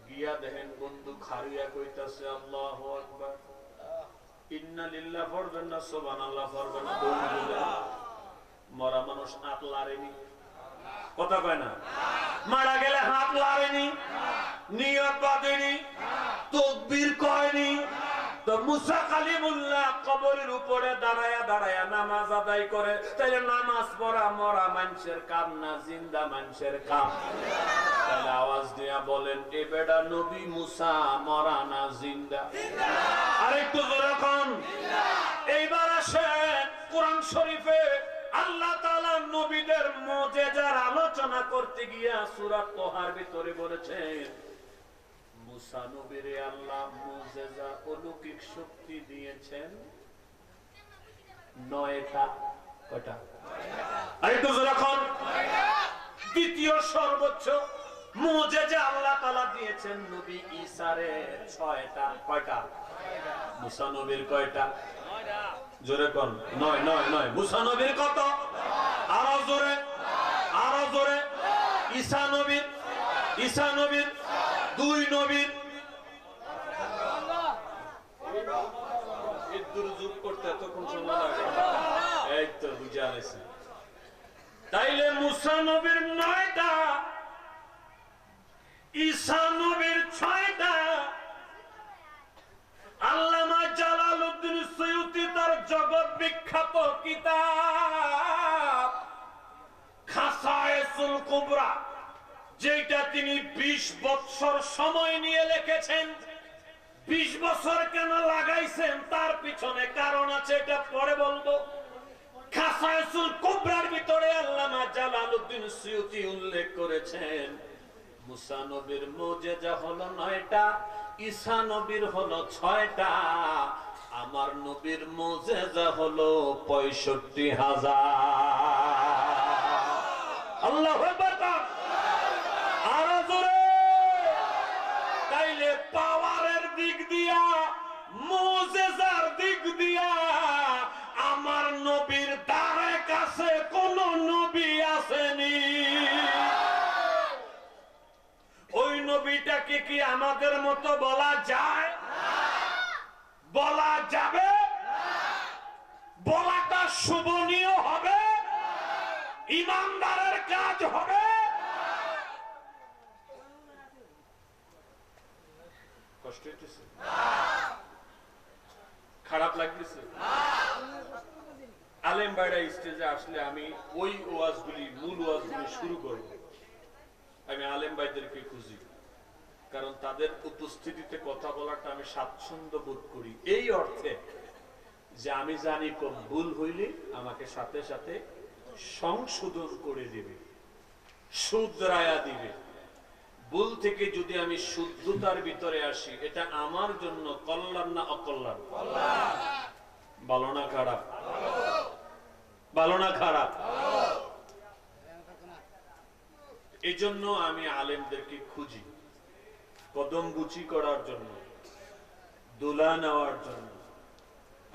গিয়া দেখেন বন্ধু খাড়িয়া কইতাছে আল্লাহু আকবার, ইন্না লিল্লাহি পড়বেন না সুবহানাল্লাহ পড়বেন। মরা মানুষ হাত লাড়েনি, কথা কয় না? মারা গেলে হাত লাড়েনি, নিয়ত বাঁধেনি, তাকবীর কয়নি। তো মুসা কালিমুল্লাহ কবরের উপরে দাঁড়ায়া দাঁড়ায়া নামাজ আদায় করে। তাইলে নামাজ পড়া মরা মানুষের কাম না জিন্দা মানুষের কাম? তাহলে আওয়াজ দিয়া বলেন, এ বেটা নবী মুসা মরা না জিন্দা? আরেকটু জোরে কোন। এইবার আসেন কোরআন শরীফে আল্লাহ তাআলা নবীদের মুজিজার আলোচনা করতে গিয়া সূরা তোহার ভিতরে বলেছেন, মুসা নবীরে আল্লাহ মুজিজা অলৌকিক শক্তি দিয়েছেন 9টা। কয়টা? আরেকটু জোরে কোন। দ্বিতীয় সর্বোচ্চ মুজিজা আল্লাহ তাআলা দিয়েছেন নবী ঈসারে 6টা। কয়টা? মুসা নবীর কয়টা? 9টা। জোরে কোন। 9। মুসা নবীর কত? আরো জোরে, আরো জোরে। ঈসা নবীর 2 নবীর। এই দুর্যোগ করতে এতক্ষণ সময় লাগে? এই তো বুঝা গেছে। তাইলে মুসা নবীর 9টা, ঈসা নবীর 6টা। আল্লামা জালালউদ্দিন সুয়ুতী তার জগৎ বিখ্যাত কিতাব খাসায়েসুল কুবরা, যেটা তিনি 20 বছর সময় নিয়ে লিখেছেন। 20 বছর কেন লাগাইছেন তার পিছনে কারণ আছে, এটা পরে বলবো। খাসায়েসুল কুবরার ভিতরে আল্লামা জালালউদ্দিন সুয়ুতী উল্লেখ করেছেন, মুসা নবীর মুজিজা হলো 9টা, ঈসা নবীর হলো 6টা, আমার নবীর মুজিজা হলো 65,000। আল্লাহু আকবার। আরো জোরে। তাইলে পাওয়ারের দিক দিয়া, মুজিজার দিক দিয়া আমার নবীর দ্বারে কাছে কোন নবী আসেনি। ওই নবীটাকে কি আমাদের মতো বলা যায়? বলা যাবে? বলাটা শোভনীয় হবে? ইমানদারের কাজ হবে? কষ্ট হইতেছে? খারাপ লাগতেছে? আলেম ভাইরা স্টেজে আসলে আমি ওই ওয়াজগুলি, মূল ওয়াজগুলি শুরু করব। আমি আলেম ভাইদেরকে খুঁজি, কারণ তাদের উপস্থিতিতে কথা বলাটা আমি স্বাচ্ছন্দ্য বোধ করি, এই অর্থে যে আমি জানি কোন ভুল হইলে আমাকে সাথে সাথে সংশোধন করে দিবে, শুধরায়া দিবে। ভুল থেকে যদি আমি শুদ্ধতার ভিতরে আসি, এটা আমার জন্য কল্যাণ না অকল্যাণ? ভালো না খারাপ? ভালো না খারাপ? এই জন্য আমি আলেমদেরকে খুঁজি কদম বুচি করার জন্য, দোলা নেওয়ার জন্য।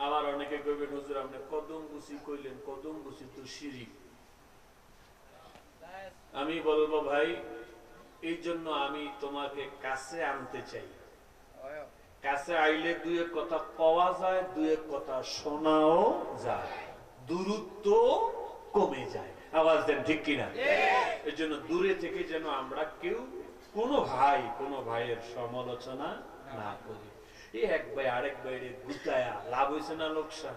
আবার অনেকে কইবেন, হুজুর আপনি কদম বুচি কইলেন, কদম বুচি তো শিরিক। আমি বলবো ভাই, এই জন্য আমি তোমাকে কাছে আনতে চাই। কাছে আইলে 2 কথা পাওয়া যায়, 2 কথা শোনাও যায়, দূরত্ব কমে যায়। আওয়াজ দেন ঠিক কিনা? এই জন্য দূরে থেকে যেন আমরা কেউ কোনো ভাইয়ের সমালোচনা না করি। এই এক ভাই আরেক ভাইয়ের গুতায়া লাভ হয়েছে না লোকসান?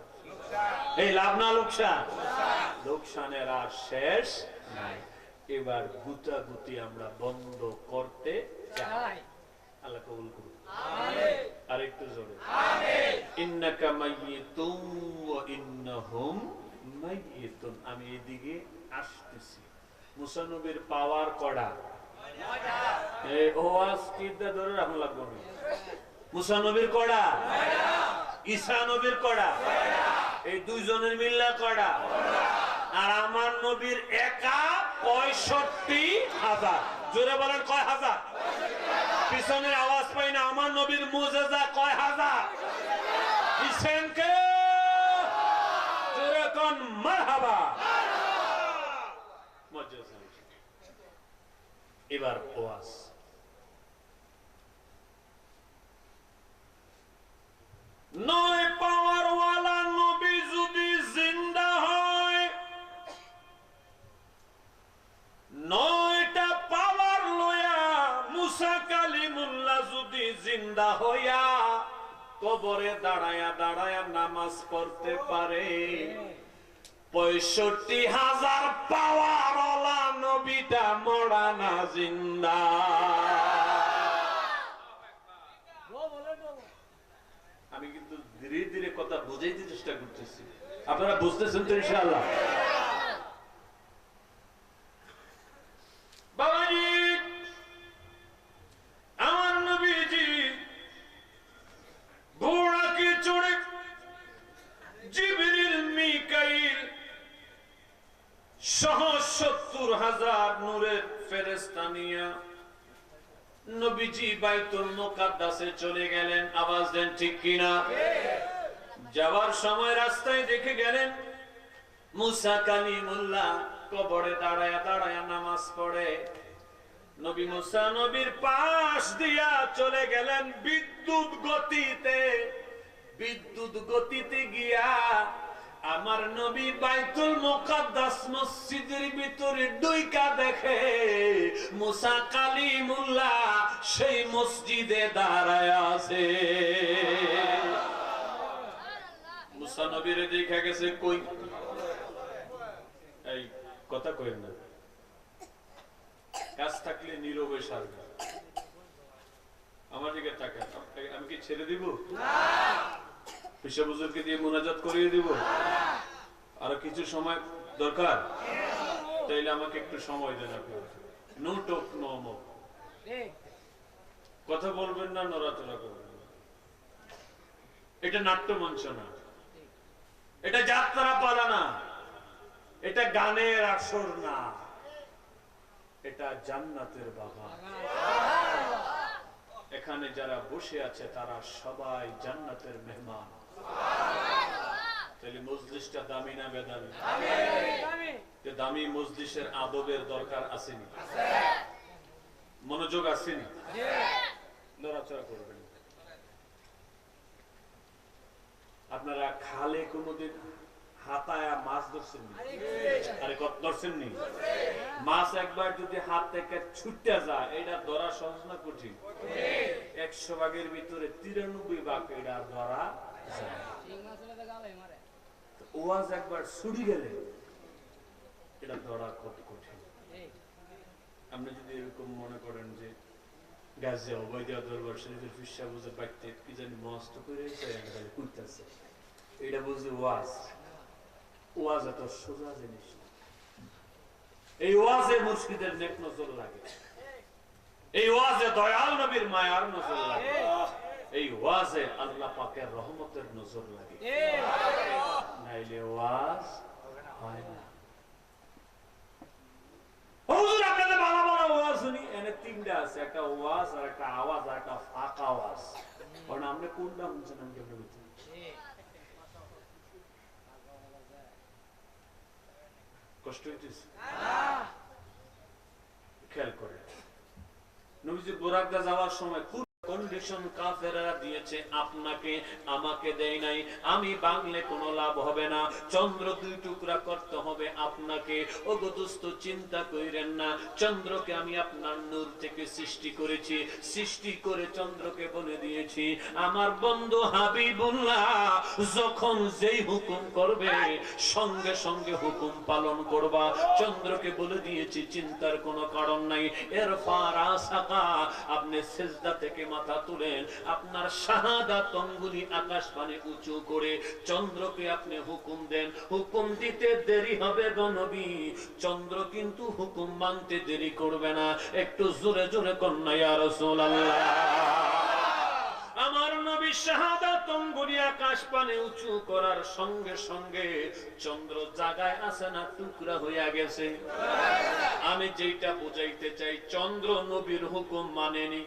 এই লাভ না লোকসান? লোকসানের আর শেষ নাই। এবার গুতাগুতি আমরা বন্ধ করতে চাই। আল্লাহ কবুল করুন। আমিন। আরেকটু জোরে আমিন। ইন্নাকা মাইয়িতুন ওয়া ইন্নাহুম মাইয়িতুন। আমি এদিকে আসতেছি। মুসা নবীর পাওয়ার কড়া 9টা। এই ওয়াজ কিদা ধরে রাখা লাগবে। মুসা নবীর কড়া 9টা। ঈসা নবীর কয়টা? এই দুইজনের মিল্লা কয়টা? আর আমার নবীর একা 65,000। জোরে বলেন কয় হাজার? পিছনের আওয়াজ পাই না। আমার নবীর মুজেজা কয় হাজার? দিছেন কে? জোরে কোন মারহাবা। এবার ওয়াজ। নয় পাওয়ার ওয়ালা নবী যদি জিন্দা হয়, 9টা পাওয়ার লয়া মুসা কালিমুল্লাহ যদি জিন্দা হইয়া কবরে দাঁড়ায়া দাঁড়ায়া নামাজ পড়তে পারে, 65,000 পাওয়ার ওয়ালা নবীটা মরা না জিন্দা। আমি কিন্তু ধীরে ধীরে কথা বুঝাইতে চেষ্টা করতেছি, আপনারা বুঝতেছেন তো ইনশাআল্লাহ? বাবাজি, আমার নবীজি ঘোড়াকে চড়ে জিবরিল মিকাইল সহ 70,000 নূরের ফেরেশতা নিয়া নবীজি বাইতুল মুকাদ্দাসে চলে গেলেন। আওয়াজ দেন ঠিক কিনা? যাওয়ার সময় রাস্তায় দেখে গেলেন মুসা কালিমুল্লাহ কবরে দাঁড়ায়া দাঁড়ায়া নামাজ পড়ে। নবী মুসা নবীর পাশ দিয়া চলে গেলেন বিদ্যুৎ গতিতে। বিদ্যুৎ গতিতে গিয়া আমার নবী বাইতুল মুকাদ্দাস মসজিদের ভিতরে ঢুইকা দেখে মুসা কালিমুল্লাহ সেই মসজিদে দাঁড়ায় আছে। মুসা নবীরে দেখা গেছে কই? এই কথা কইেন না, কাজ থাকলে নীরবে সারবে। আমার দিকে তাকান, আমি কি ছেড়ে দিব? পেশা বুজুর্গকে দিয়ে মুনাজাত করিয়ে দিব? আরো কিছু সময় দরকার? তাইলে আমাকে একটু সময় দেন। আপনি নো টক নো মুখ, কথা বলবেন না, নড়াচড়া করবেন না। এটা নাট্য মঞ্চ না, এটা যাত্রা পালা না, এটা গানের আসর না, এটা জান্নাতের বাগান। এখানে যারা বসে আছে তারা সবাই জান্নাতের মেহমান। তাহলে মজলিসটা দামি না বেদামি? দামি মজলিসের আদবের দরকার আসেনি? মনোযোগ আসেনি? নড়াচড়া করবেন। আপনারা খালে কোনদিন হাতায়া মাছ ধরছেন? আরে কত ধরছেন নি? মাছ একবার যদি হাত থেকে ছুটে যায়, এটা ধরা সহজ না কঠিন? 100 ভাগের ভিতরে 93 ভাগ এটা ধরা যায়। ওয়াজ একবার ছুটি গেলে এটা ধরা খুব কঠিন। আপনি যদি এরকম মনে করেন যে গাজী ওবায়দুল্লাহ দরবার শরীফের ফিসা বুঝে বাইতে কি জানি মস্ত করে কুইতাছে, এটা বুঝে ওয়াজ। ওয়াজ এত সোজা জিনিস না। এই ওয়াজে মুর্শিদের নেক নজর লাগে, এই ওয়াজে দয়াল নবীর মায়ার নজর লাগে, এই ওয়াজে আল্লাহ পাকের রহমতের নজর লাগে, নাইলে ওয়াজ হয় না। হুজুর আপনাদের ভালো ভালো ওয়াজ শুনি, এনে তিনটা আছে, একটা ওয়াজ আর একটা আওয়াজ আর একটা ফাঁকা আওয়াজ। কারণ আমরা কোনটা শুনছেন আমি কেমন বুঝছি? কষ্ট হইতেছে? খেয়াল করে নবীজি বোরাকদা যাওয়ার সময় কন্ডিশন কাফেররা দিয়েছে, আপনাকে আমাকে দেয় নাই। আমি বাংলে কোনো লাভ হবে না, চন্দ্র 2 টুকরা করতে হবে আপনাকে। ও দোস্ত চিন্তা কইরেন না, চন্দ্রকে আমি আপনার নূর থেকে সৃষ্টি করেছি, সৃষ্টি করে চন্দ্রকে বলে দিয়েছি আমার বন্ধু হাবিবুল্লাহ যখন যেই হুকুম করবে সঙ্গে সঙ্গে হুকুম পালন করবা। চন্দ্রকে বলে দিয়েছি চিন্তার কোনো কারণ নাই। এর ফারাসাকা, আপনি সিজদা থেকে মাথা তুলেন, আপনার শাহাদাত আঙ্গুলি আকাশ পানে উঁচু করে চন্দ্রকে আপনি হুকুম দেন। হুকুম দিতে দেরি হবে গো নবী, চন্দ্র কিন্তু হুকুম মানতে দেরি করবে না। একটু জোরে জোরে কন্যা ইয়া রাসূলুল্লাহ। আমার নবী শাহাদাত আঙ্গুলি আকাশ পানে উঁচু করার সঙ্গে সঙ্গে চন্দ্র জায়গায় আছে না টুকরা হইয়া গেছে। আমি যেটা বুঝাইতে চাই, চন্দ্র নবীর হুকুম মানেনি,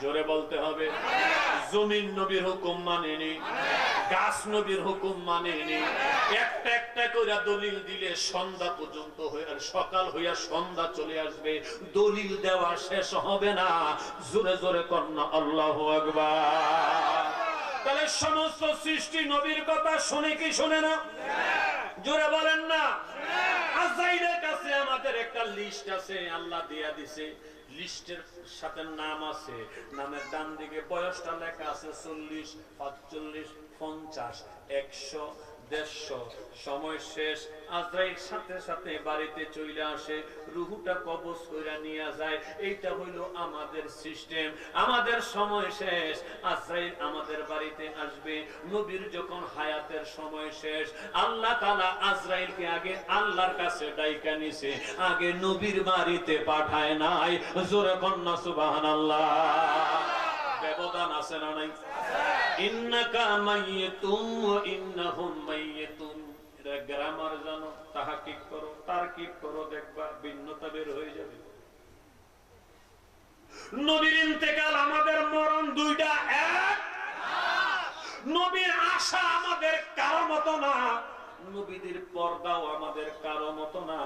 জোরে বলতে হবে। জমিন নবীর হুকুম মানেনি, গাছ নবীর হুকুম মানেনি। একটা একটা করে দলিল দিলে সন্ধ্যা পর্যন্ত আর সকাল হইয়া সন্ধ্যা চলে আসবে, দলিল দেওয়া শেষ হবে না। জোরে জোরে কন্যা আল্লাহু আকবার। তাহলে সমস্ত সৃষ্টি নবীর কথা শুনে কি শুনে না? জোরে বলেন না। আজরাইলের কাছে আমাদের একটা লিস্ট আছে, আল্লাহ দিয়া দিছে। লিস্টের সাথে নাম আছে, নামের ডান দিকে বয়সটা লেখা আছে 40, 45, 50, 100, 150। সময় শেষ, আজরাইল সাথে সাথে বাড়িতে চলে আসে, রুহুটা কবজ কইরা নিয়ে যায়। এইটা হইল আমাদের সিস্টেম। আমাদের সময় শেষ, আজরাইল আমাদের বাড়িতে আসবে। নবীর যখন হায়াতের সময় শেষ, আল্লাহ তাআলা আজরাইলকে আগে আল্লাহর কাছে ডাইকা নিছে, আগে নবীর বাড়িতে পাঠায় নাই। জোরে কন্না সুবহানাল্লাহ। ব্যবধান আছে না নাই? ইন্নাকা মাইয়াতুম ওয়া ইন্নাহুম মাইয়াতুন। এটা গ্রামার জানো, তাহকিক করো, তারকিব করো, দেখবা ভিন্নতা বের হয়ে যাবে। নবীর ইন্তেকাল আমাদের মরণ দুইটা এক। নবীর আশা আমাদের কারো মতো না, নবীদের পর্দাও আমাদের কারো মতো না।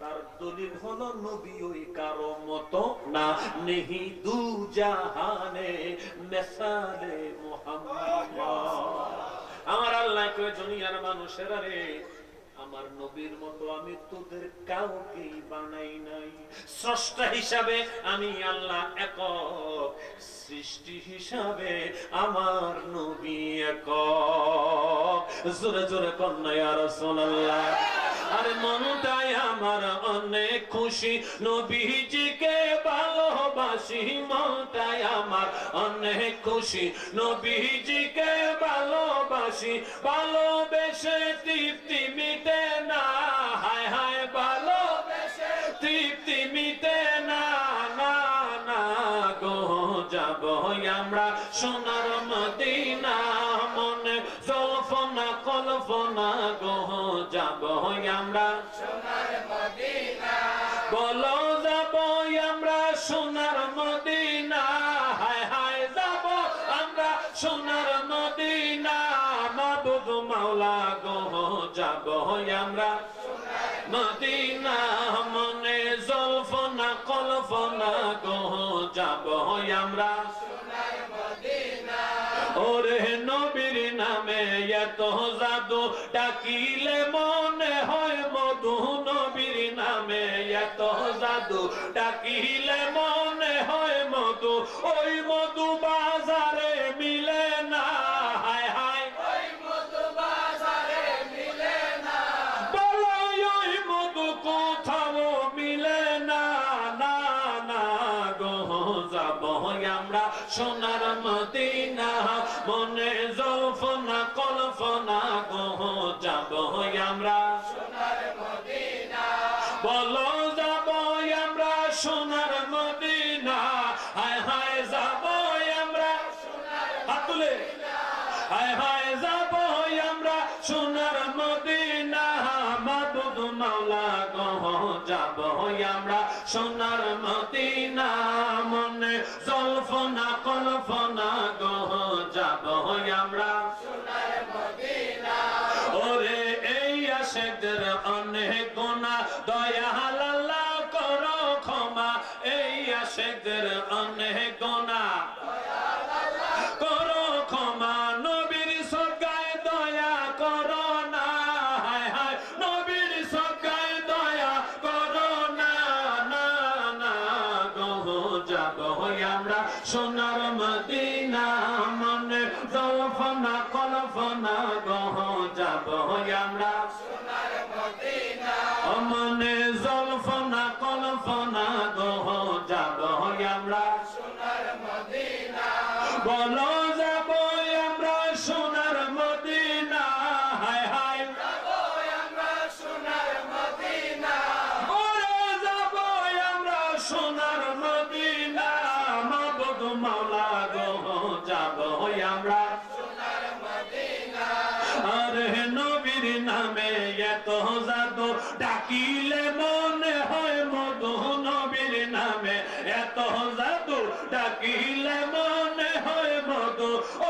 তার দলিল হলো নবী ওই কারো মতো না। নেহি দু জাহানে মিসালে মুহাম্মদ। আমার আল্লাহ কয় দুনিয়ার মানুষেরা রে, আমার নবীর মতো আমি তোদের কাউকেই বানাই নাই। স্রষ্টা হিসাবে আমি আল্লাহ একক, সৃষ্টি হিসাবে আমার নবী একক। জোরে জোরে কন্যা ইয়া রাসূলুল্লাহ। আরে মনটাই আমার অনেক খুশি, নবীজিকে ভালোবাসি। মনটাই আমার অনেক খুশি, নবীজিকে ভালোবাসি। ভালোবেসে তৃপ্তি মিটে না, হায় হায় ভালোবেসে তৃপ্তি মিটে না। না না গো, যাব আমরা সোনার মদিনা। মনে জল্পনা কল্পনা গো, যাব আমরা সোনার মদিনা। বলো যাব আমরা সোনার মদিনা, হায় হায় যাব আমরা সোনার মদিনা। মাবুদ মাওলা গো, যাব আমরা সোনার মদিনা। মনে জল্পনা কল্পনা গো, যাব আমরা সোনার মদিনা। ওরে নবীর নামে এত জাদু, ডাকিলে মনে হয় মধু। নবীর নামে এত জাদু, ডাকিলে মনে হয় মধু। ওই মধু বাজারে মিলে না, হায় হায় ওই মধু বাজারে মিলে না। বলো ওই মধু কোথাও মিলে না। না না গো, যাব আমরা সোনার মদিনা। মনে জল্পনা কল্পনা গো, যাব আমরা সোনার মদিনা। বলো যাব আমরা সোনার মদিনা, হায় হায় যাব আমরা সোনার মদিনা। হায় হায় যাব আমরা সোনার মদিনা। মাবুদ মাওলা গো, যাব আমরা সোনার মদিনা। মনে জল্পনা কল্পনা গো, যাব আমরা সোনার মদিনা। ওরে এই আশিকদের অনেক গুনাহ, দয়াল আল্লাহ করো ক্ষমা। এই আশিকদের অনেক গুনাহ, দয়াল আল্লাহ করো ক্ষমা। নবীর সদকায় দয়া করো না, হায় হায় নবীর সদকায় দয়া করো না। না না গো, যাব আমরা সোনার মদিনা। মনে জল্পনা কল্পনা গো, যাব আমরা সোনার মদিনা। মনে জল্পনা কল্পনা গো, যাব আমরা সোনার মদিনা। বলো যাব আমরা সোনার মদিনা, হায় হায় যাব আমরা সোনার মদিনা। ওরে যাব আমরা সোনার মদিনা। মাবুদ মাওলা গো, যাব আমরা সোনার মদিনা।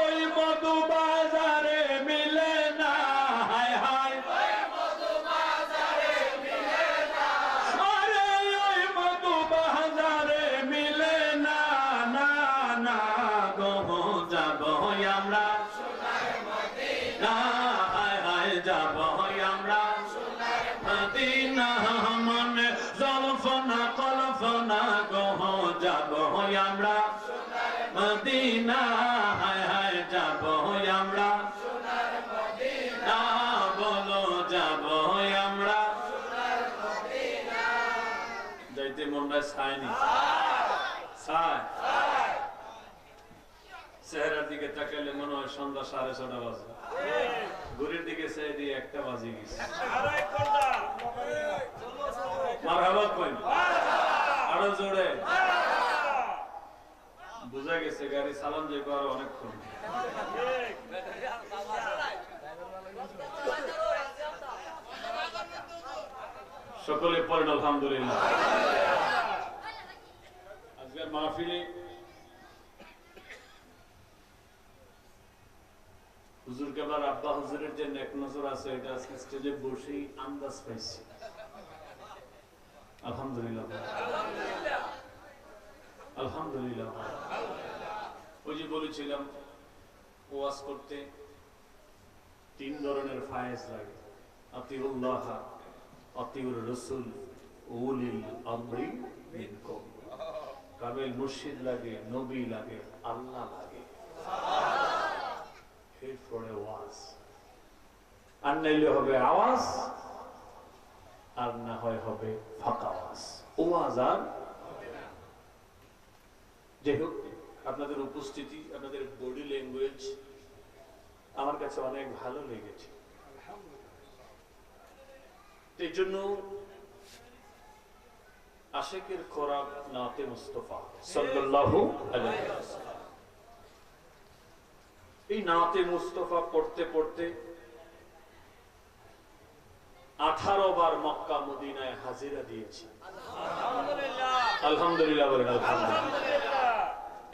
ওই মধু বাজারে মিলে না, হায় হায় আরে ওই মধু বাজারে মিলে না, না না গো যাব আমরা না, হায় হায় যাব আমরা মদিনা, মনে জল্পনা কল্পনা গো যাব আমরা মদিনা, হায় হায় যাব আমরা না, বলো যাব আমরা যাইতে মনটা চায়নি, চায় চেহারার দিকে তাকালে মনে হয় সন্ধ্যা 6:30 বাজে, ঘড়ির দিকে চেয়ে দিয়ে 1টা বাজে গেছে। মারহাবা কই আরো জোরে, বুঝা গেছে গাড়ি চালান যাইব আর অনেকক্ষণ। সকলে পড়েন আলহামদুলিল্লাহ। আজকের মাহফিলে হুজুর কেবলার আব্বা হুজুরের যে নেক নজর আছে এটা আজকে স্টেজে বসেই আন্দাজ পাইছি। আলহামদুলিল্লাহ আলহামদুলিল্লাহ। ওই যে বলেছিলাম ওয়াজ করতে 3 ধরনের ফায়েজ লাগে, আতিউল্লাহ, আতিউর রাসূল, উলিল আমরি মিনকুম। কামেল মুর্শিদ লাগে, নবী লাগে, আল্লাহ লাগে, এরপরে ওয়াজ। আর নাইলে হবে আওয়াজ, আর না হয় হবে ফাঁকা আওয়াজ, ওয়াজ আর যাই হোক। আপনাদের উপস্থিতি, আপনাদের বডি ল্যাঙ্গুয়েজ আমার কাছে অনেক ভালো লেগেছে। এই জন্য আশিকের খোরাক নাতে মুস্তাফা সাল্লাল্লাহু আলাইহি ওয়াসাল্লাম, এই নাতে মুস্তাফা পড়তে পড়তে 18 বার মক্কা মদিনায় হাজিরা দিয়েছি। আলহামদুলিল্লাহ বলেন আলহামদুলিল্লাহ।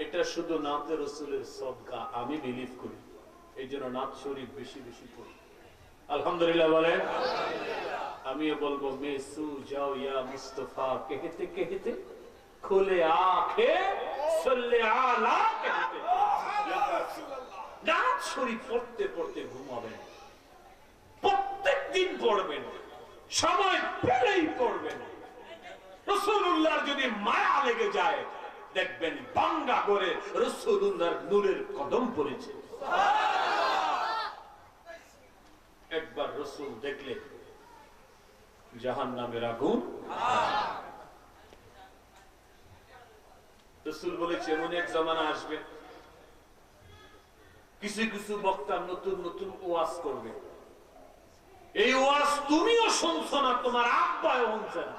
এটা শুধু নাতে রাসূলের সদকা, আমি বিলিভ করি। এই জন্য নাত শরীফ বেশি বেশি পড়ি। আলহামদুলিল্লাহ বলেন। আমিও বলবো মে সু যাও ইয়া মুস্তাফা कहते कहते খুলে আঁখে সাল্লে আলা कहते। নাত শরীফ পড়তে পড়তে ঘুমাবেন, প্রত্যেকদিন পড়বেন, সময় পেলেই পড়বেন। রাসূলুল্লাহর যদি মায়া লেগে যায় দেখবেন বাঙ্গা করে রাসূলুল্লাহর নূরের কদম পড়েছে। একবার রাসূল দেখলে জাহান্নামের আগুন। রাসূল বলেছে এমন এক জামানা আসবে কিছু কিছু বক্তা নতুন নতুন ওয়াজ করবে, এই ওয়াজ তুমিও শুনছো না, তোমার আব্বাও শুনছে না,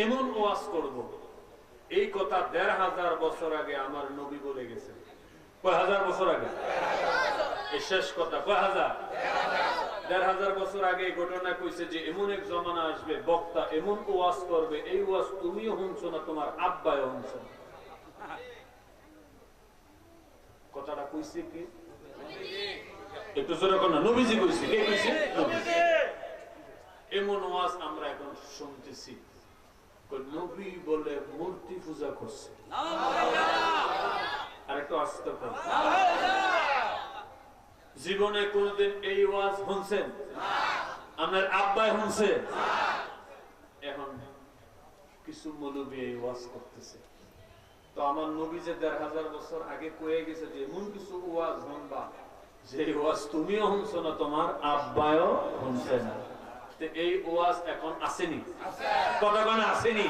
এমন ওয়াজ করব। এই কথা ১৫০০ বছর আগে আমার নবী বলে গেছে। কয় হাজার বছর আগে? এই শেষ কথা কয় হাজার? ১৫০০ বছর আগে এই ঘটনা কইছে যে এমন এক জমানা আসবে বক্তা এমন ওয়াজ করবে, এই ওয়াজ তুমিও শুনছো না, তোমার আব্বাও শুনছে না। কথাটা কইছে কি? একটু জোরে কোন নবীজি কইছে। কে কইছে? নবীজি। এমন ওয়াজ আমরা এখন শুনতেছি, নবী বলে মূর্তি পূজা করছে। আর একটু আস্তে করে, জীবনে কোনদিন এই ওয়াজ শুনছেন? আমার আব্বাই শুনছে। এখন কিছু মৌলবী এই ওয়াজ করতেছে। তো আমার নবী যে ১৫০০ বছর আগে কয়ে গেছে যে এমন কিছু ওয়াজ শুনবা যে ওয়াজ তুমিও শুনছো না, তোমার আব্বাও শুনছে না। এই ওয়াজ এখন আসেনি, কতক্ষণ আসেনি?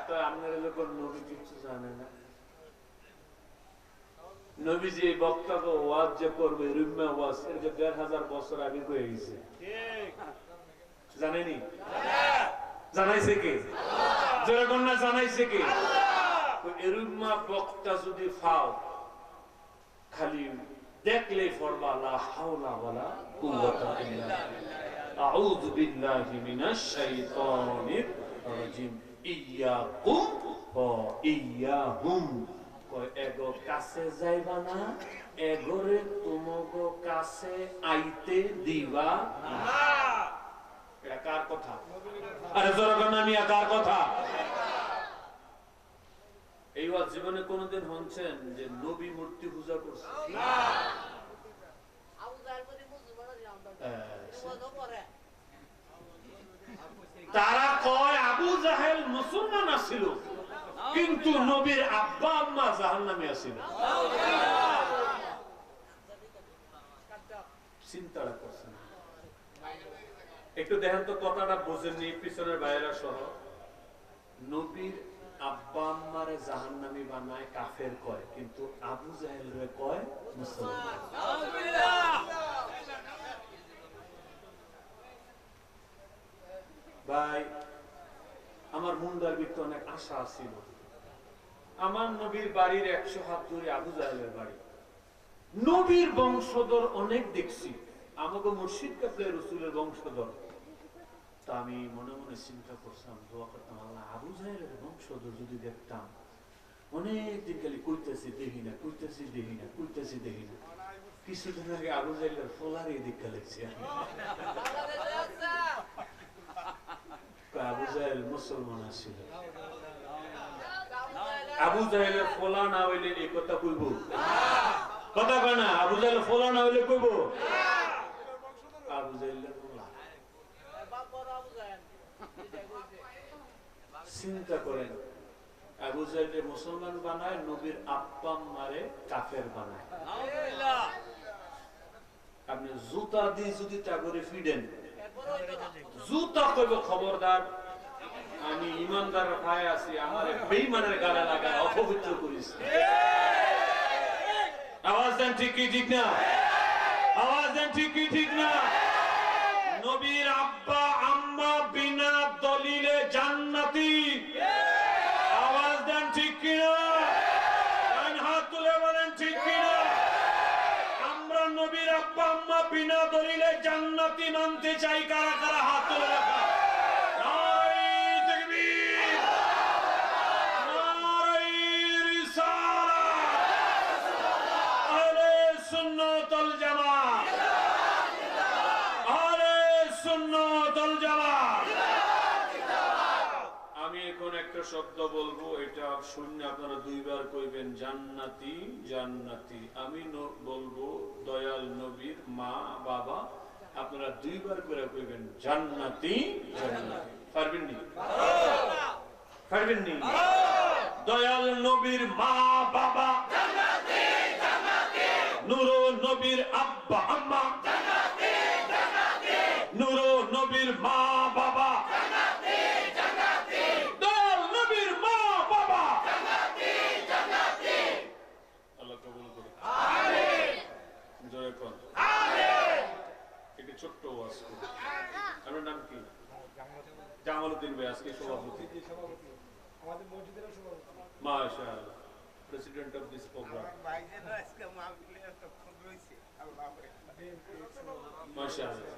তো আপনারা যখন নবী কিছু জানে না, নবীজি বক্তব্য ওয়াজ যে করবে রুম্মা ওয়াজ, এর যে ১৫০০ বছর আগে কয়ে গেছে। জানেনি? জানাইছে কি? যেরকম না জানাইছে কি? এরুম্মা বক্তা যদি ফাও খালি দেখলে ফরবা লা হাওলা ওয়ালা কুওয়াতা ইল্লা বিল্লাহ, আউযু বিল্লাহি মিনাশ শাইতানির রাজিম, ইয়াকুম ওয়া ইয়াহুম কয় এগো কাছে যাইবা না, এগোরে তুমগো কাছে আইতে দিবা না। এটা কার কথা? আরে জোরে মিয়া, কার কথা? এই ওয়াজ জীবনে কোনোদিন শুনছেন যে নবী মূর্তি পূজা করছে? না। তারা কয় আবু জাহেল মুসলমান ছিল, কিন্তু নবীর আব্বা আম্মা জাহান্নামে ছিল। চিন্তাটা করছেন? একটু দেখেন তো, কথাটা বোঝেননি পিছনের বাইরা সহ। নবীর আব্বা আম্মারে জাহান্নামী বানায় কাফের কয়, কিন্তু আবু জাহেলরে কয় মুসলমান। ভাই আমার মুন্ডার ভিতরে অনেক আশা ছিল। আমার নবীর বাড়ির 100 হাত দূরে আবু জাহেলের বাড়ি। নবীর বংশধর অনেক দেখছি, আমাকে মুর্শিদ কাবলা রাসূলের বংশধর। তা আমি মনে মনে চিন্তা করছিলাম, দোয়া করতাম, আল্লাহ আবু জাহেলের বংশধর যদি দেখতাম। অনেকদিন খালি কইতেছি দেখি না, কইতেছি দেখি না, কইতেছি দেখি না। কিছুদিন আগে আবু জাহেলের ফলারি দেখা লাগছে। আবু জাহেল মুসলমান ছিল। আবু জাহেলের ফলা না হইলে এই কথা কইব? কথা কয় না? আবু জাহেলের ফলা না হইলে কইব? আবু জাহেলের ফলা। চিন্তা করেন, আবু জাহেলের মুসলমান বানায়, নবীর আব্বা আম্মারে কাফের বানায়। আপনি জুতা দিয়ে যদি তাগরে ফিডেন, জুতা কইব খবরদার আমি ইমানদার ভাই আছি, আমার বেঈমানের গালে লাগায় অপবিত্র করিস। আওয়াজ দেন ঠিক কি ঠিক না? আওয়াজ দেন ঠিক কি ঠিক না? নবীর আব্বা আম্মা বিনা দলিলে জান্নাতি। আওয়াজ দেন ঠিক কি না? হাত তুলে বলেন ঠিক কি না? আমরা নবীর আব্বা আম্মা বিনা দলিলে জান্নাতি মানতে চাই। কারা কারা হাত তুলে রাখা? আমি এখন একটা শব্দ বলবো, এটা শুনে আপনারা দুইবার কইবেন জান্নাতি জান্নাতি। আমি বলবো দয়াল নবীর মা বাবা, আপনারা দুইবার করে কইবেন জান্নাতি জান্নাতি। পারবেন নি? পারবেন নি? দয়াল নবীর মা বাবা জান্নাতি জান্নাতি, নূর নবীর আব্বা আম্মা জান্নাতি জান্নাতি, নূর নবীর মা বাবা জান্নাতি জান্নাতি, দয়াল নবীর মা বাবা জান্নাতি জান্নাতি। আল্লাহ কবুল করুন। আমিন। জয় কোন আমিন। একটু ছোট্ট ওয়াজ করুন। আপনার নাম কি? জামালউদ্দিন ভাই আজকে সভাপতি। আমাদের মসজিদের সভাপতি। মাশাআল্লাহ, প্রেসিডেন্ট অফ দিস প্রোগ্রাম। ভাইজান আজকে মাহফিলে তো খুব রয়েছে। আল্লাহ মাশাআল্লাহ,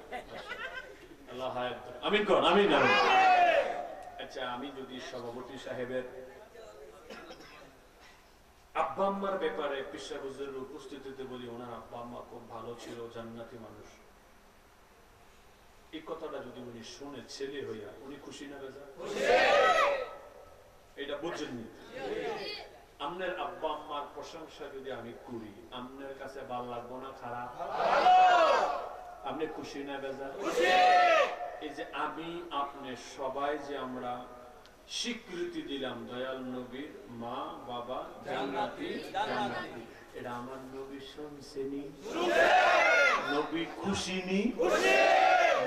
আল্লাহ হায়াত। আমিন কোন আমিন আমিন। আচ্ছা, আমি যদি সভাপতি সাহেবের আব্বা আম্মার ব্যাপারে পিসা হুজুরের উপস্থিতিতে বলি, ওনার আব্বা আম্মা খুব ভালো ছিল, জান্নাতি মানুষ, এই কথাটা যদি উনি শুনে ছেলে হইয়া, উনি খুশি না বেজা? এটা বুঝেননি? আপনার আব্বা আম্মার প্রশংসা যদি আমি করি, আপনার কাছে ভালো লাগবো না খারাপ? আপনি খুশি না বেজা? এই যে আমি আপনি সবাই যে আমরা স্বীকৃতি দিলাম দয়াল নবীর মা বাবা জান্নাতি জান্নাতি, এটা আমার নবী শুনছেনি? নবী খুশি নি?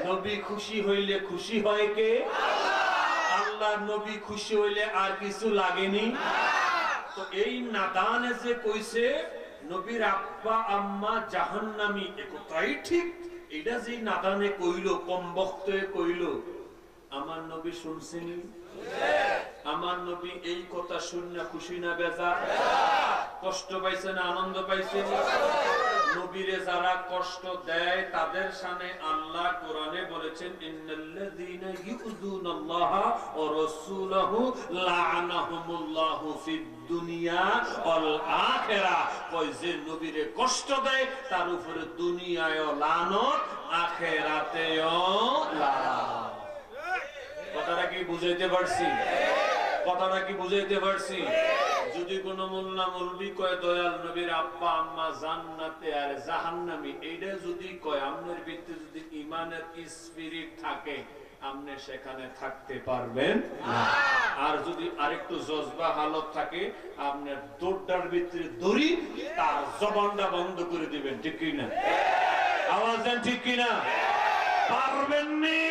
নবী খুশি হইলে খুশি হয় কে? আল্লাহ। নবী খুশি হইলে আর কিছু লাগেনি। তো এই নাদানে যে কইছে নবীর আব্বা আম্মা জাহান্নামী, একটাই ঠিক। এটা যে নাদানে কইলো, কম বক্তে কইলো, আমার নবী শুনছেন, আমার নবী এই কথা শুনে খুশি না বেজার? কষ্ট পাইছে না আনন্দ পাইছে? নবীরে যারা কষ্ট দেয় তাদের সামনে আল্লাহ কোরআনে বলেছেন ইন্নাল্লাযীনা ইউযুনাল্লাহা ওয়া রাসূলাহু লা'নাহুমুল্লাহু ফিদ দুনিয়া ওয়াল আখিরাহ। কই যে নবীরে কষ্ট দেয় তার উপরে দুনিয়ায়ও লানত, আখিরাতেও লানত। কথাটা কি বুঝাইতে পারছি? কথাটা কি বুঝাইতে পারছি? যদি কোন মোল্লা মৌলবি কয় দয়াল নবীর আব্বা আম্মা জান্নাতে আর জাহান্নামী, এইটা যদি কয়, আপনার ভিতরে যদি ঈমানের স্পিরিট থাকে আপনি সেখানে থাকতে পারবেন না। আর যদি আরেকটু জজবা হালত থাকে আপনার দৌড়ার ভিতরে দড়ি তার জবানটা বন্ধ করে দিবেন। ঠিক কি না? আওয়াজ দেন ঠিক কি না? পারবেন নি?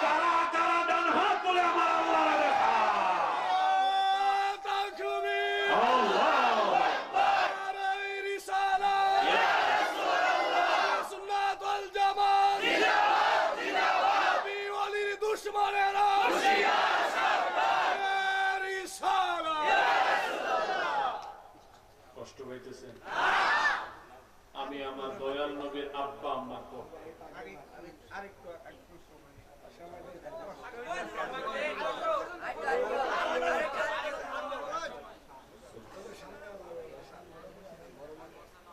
কারা কারা ডান হাত তুলে আমার আল্লাহর দেখা। কষ্ট পাইতেছেন? আমি আমার দয়াল নবীর আব্বা আম্মা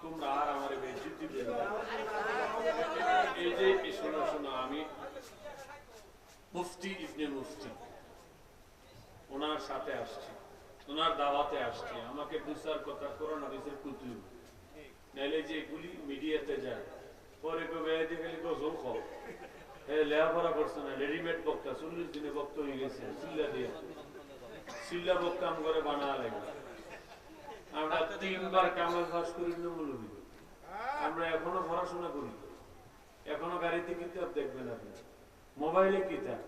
তোমরা আর আমার বেইজ্জতি দিবে না। এই যে শোনো শোনো, আমি মুফতি ইবনে মুফতি ওনার সাথে আসছি, ওনার দাওয়াতে আসছি। আমাকে দুসার কথা কোরআন হাদিসের কুতুব নাইলে যে এগুলি মিডিয়াতে যায় পরে কবে দেখে গজল খাও লেখাপড়া করছে না, রেডিমেড বক্তা 40 দিনে বক্তা হয়ে গেছে। চিল্লা দিয়ে চিল্লা বক্তা আম করে বানা লাগবে। আমরা 3 বার কামাল পাস করি না মৌলবি, আমরা এখনো পড়াশোনা করি, এখনো গাড়িতে কিতাব দেখবেন আপনি, মোবাইলে কিতাব।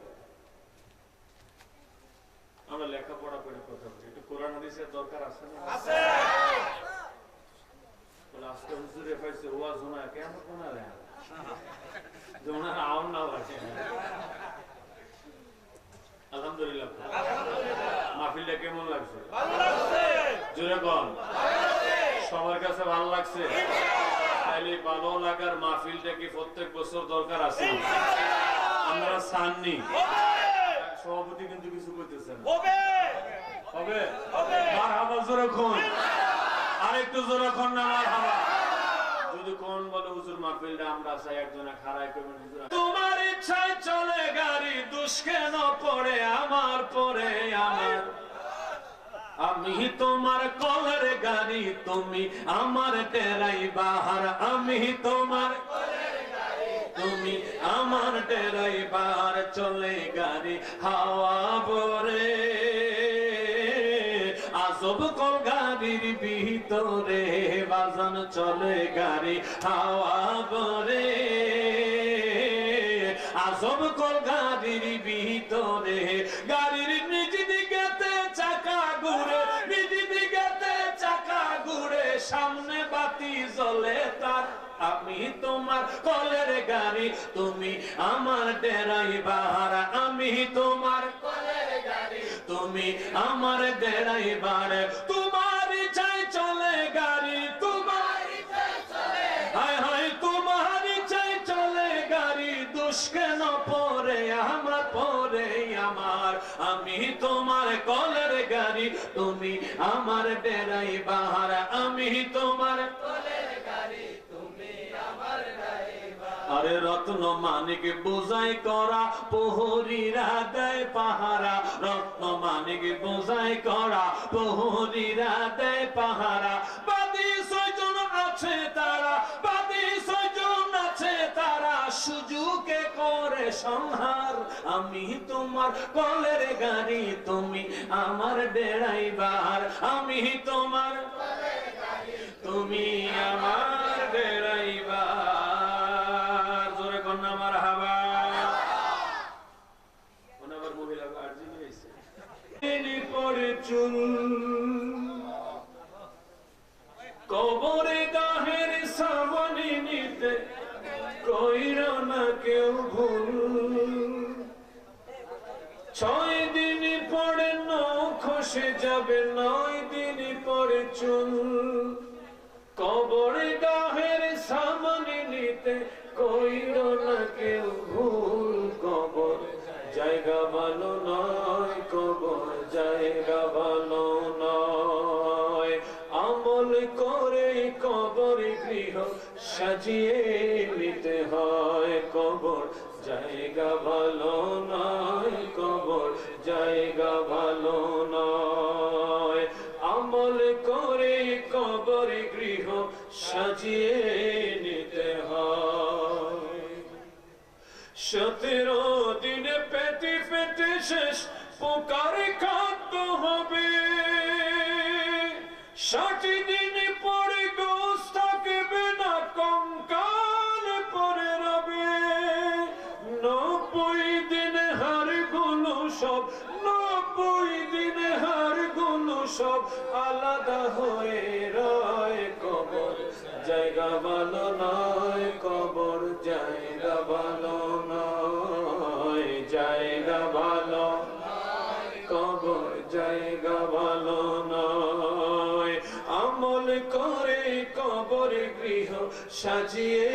আমরা লেখাপড়া করে কথা বলি, একটু কোরআন হাদিসের দরকার আছে না? আছে। বলে আজকে হুজুরে পাইছে ওয়াজ শোনা কেমন কোনা রে ওনার আওয়াজ না আছে। আলহামদুলিল্লাহ, মাহফিলটা কেমন লাগছে? ভালো লাগছে। জোরে বল। সবার কাছে ভালো লাগছে? তাইলে ভালো লাগার মাহফিলটা কি প্রত্যেক বছর দরকার আছে? আমরা চাননি। সভাপতি কিন্তু কিছু কইতেছে না। হবে হবে হবে। মারহাবা জোরে কোন, আরেকটু জোরে কোন না মারহাবা। যদি কোন বলে হুজুর মাহফিলটা আমরা চাই, একজনে খাড়ায় কইবেন হুজুর তোমার ইচ্ছায় চলে গাড়ি, দোষ কেন পড়ে আমার পরে আমার। আমি তোমার কলের গাড়ি, তুমি আমার টেরাই বাহার। আমি তোমার কলের গাড়ি, তুমি আমার টেরাই বাহার। চলে গাড়ি হাওয়া ভরে, আজব কল গাড়ির ভিতরে বাজান। চলে গাড়ি হাওয়া ভরে, আজব কল গাড়ির ভিতরে। গাড়ির নিজ দিকেতে চাকা ঘুরে, নিজ দিকেতে চাকা ঘুরে, সামনে বাতি জ্বলে তার। আমি তোমার কলের গাড়ি, তুমি আমার ড্রাইভার। আমি তোমার কলের গাড়ি, তুমি আমার ড্রাইভার। তোমার ইচ্ছায় চলে গাড়ি, তোমার ইচ্ছায় চলে, হায় হায় তোমার ইচ্ছায় চলে গাড়ি। দোষ কেন পরে আমার পরে আমার। আমি তোমার কলের গাড়ি, তুমি আমার ড্রাইভার। আমি তোমার কলের গাড়ি, তুমি আমার ড্রাইভার। আরে রত্ন মানিক বোঝাই করা, প্রহরীরা দেয় পাহারা। রত্ন মানিক বোঝাই করা, প্রহরীরা দেয় পাহারা। বাদী 6 জন আছে তারা, বাদী 6 জন আছে তারা, সুযোগে করে সংহার। আমি তোমার কলের গাড়ি, তুমি আমার ড্রাইভার। আমি তোমার কলের গাড়ি, তুমি আমার ড্রাইভার। জোরে কন্যা মারহাবা। ওনাবার মহিলা আরজি হইছে এলি পরে চুল, কবরে গাহের সামনে নিতে কইরা না কেউ ভুল। বসে যাবে 9 দিন পরে চুল কবরে গাহের সামনে নিতে কইরো না কেউ ভুল কবর জায়গা ভালো নয় কবর জায়গা ভালো নয় আমল করে কবর গৃহ সাজিয়ে নিতে হয় কবর জায়গা ভালো নয় কবর জায়গা ভালো নয় আমল করে কবর গৃহ সাজিয়ে নিতে হয় 17 দিনে পেটে পেটে শেষ পোকার খাদ্য হবে 60 দিন পরে গোশ থাকবে না কঙ্কাল পরে রবে 90 দিন হাড়গুলো সব 90 দিন হাড়গুলো সব আলাদা হয়ে রয় কবর জায়গা ভালো নয় কবর জায়গা ভালো নয় জায়গা ভালো কবর জায়গা ভালো নয় আমল করে কবর গৃহ সাজিয়ে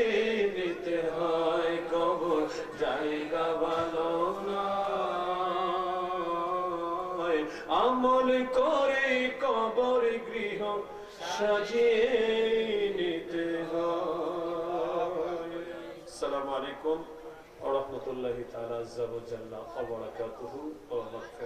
নিতে হয় কবর জায়গা ভালো নয় আমল করে কবর গৃহ সাজিয়ে নিতে হয় আসসালামু আলাইকুম ওয়া রাহমাতুল্লাহি তাআলা ওয়া বারাকাতুহু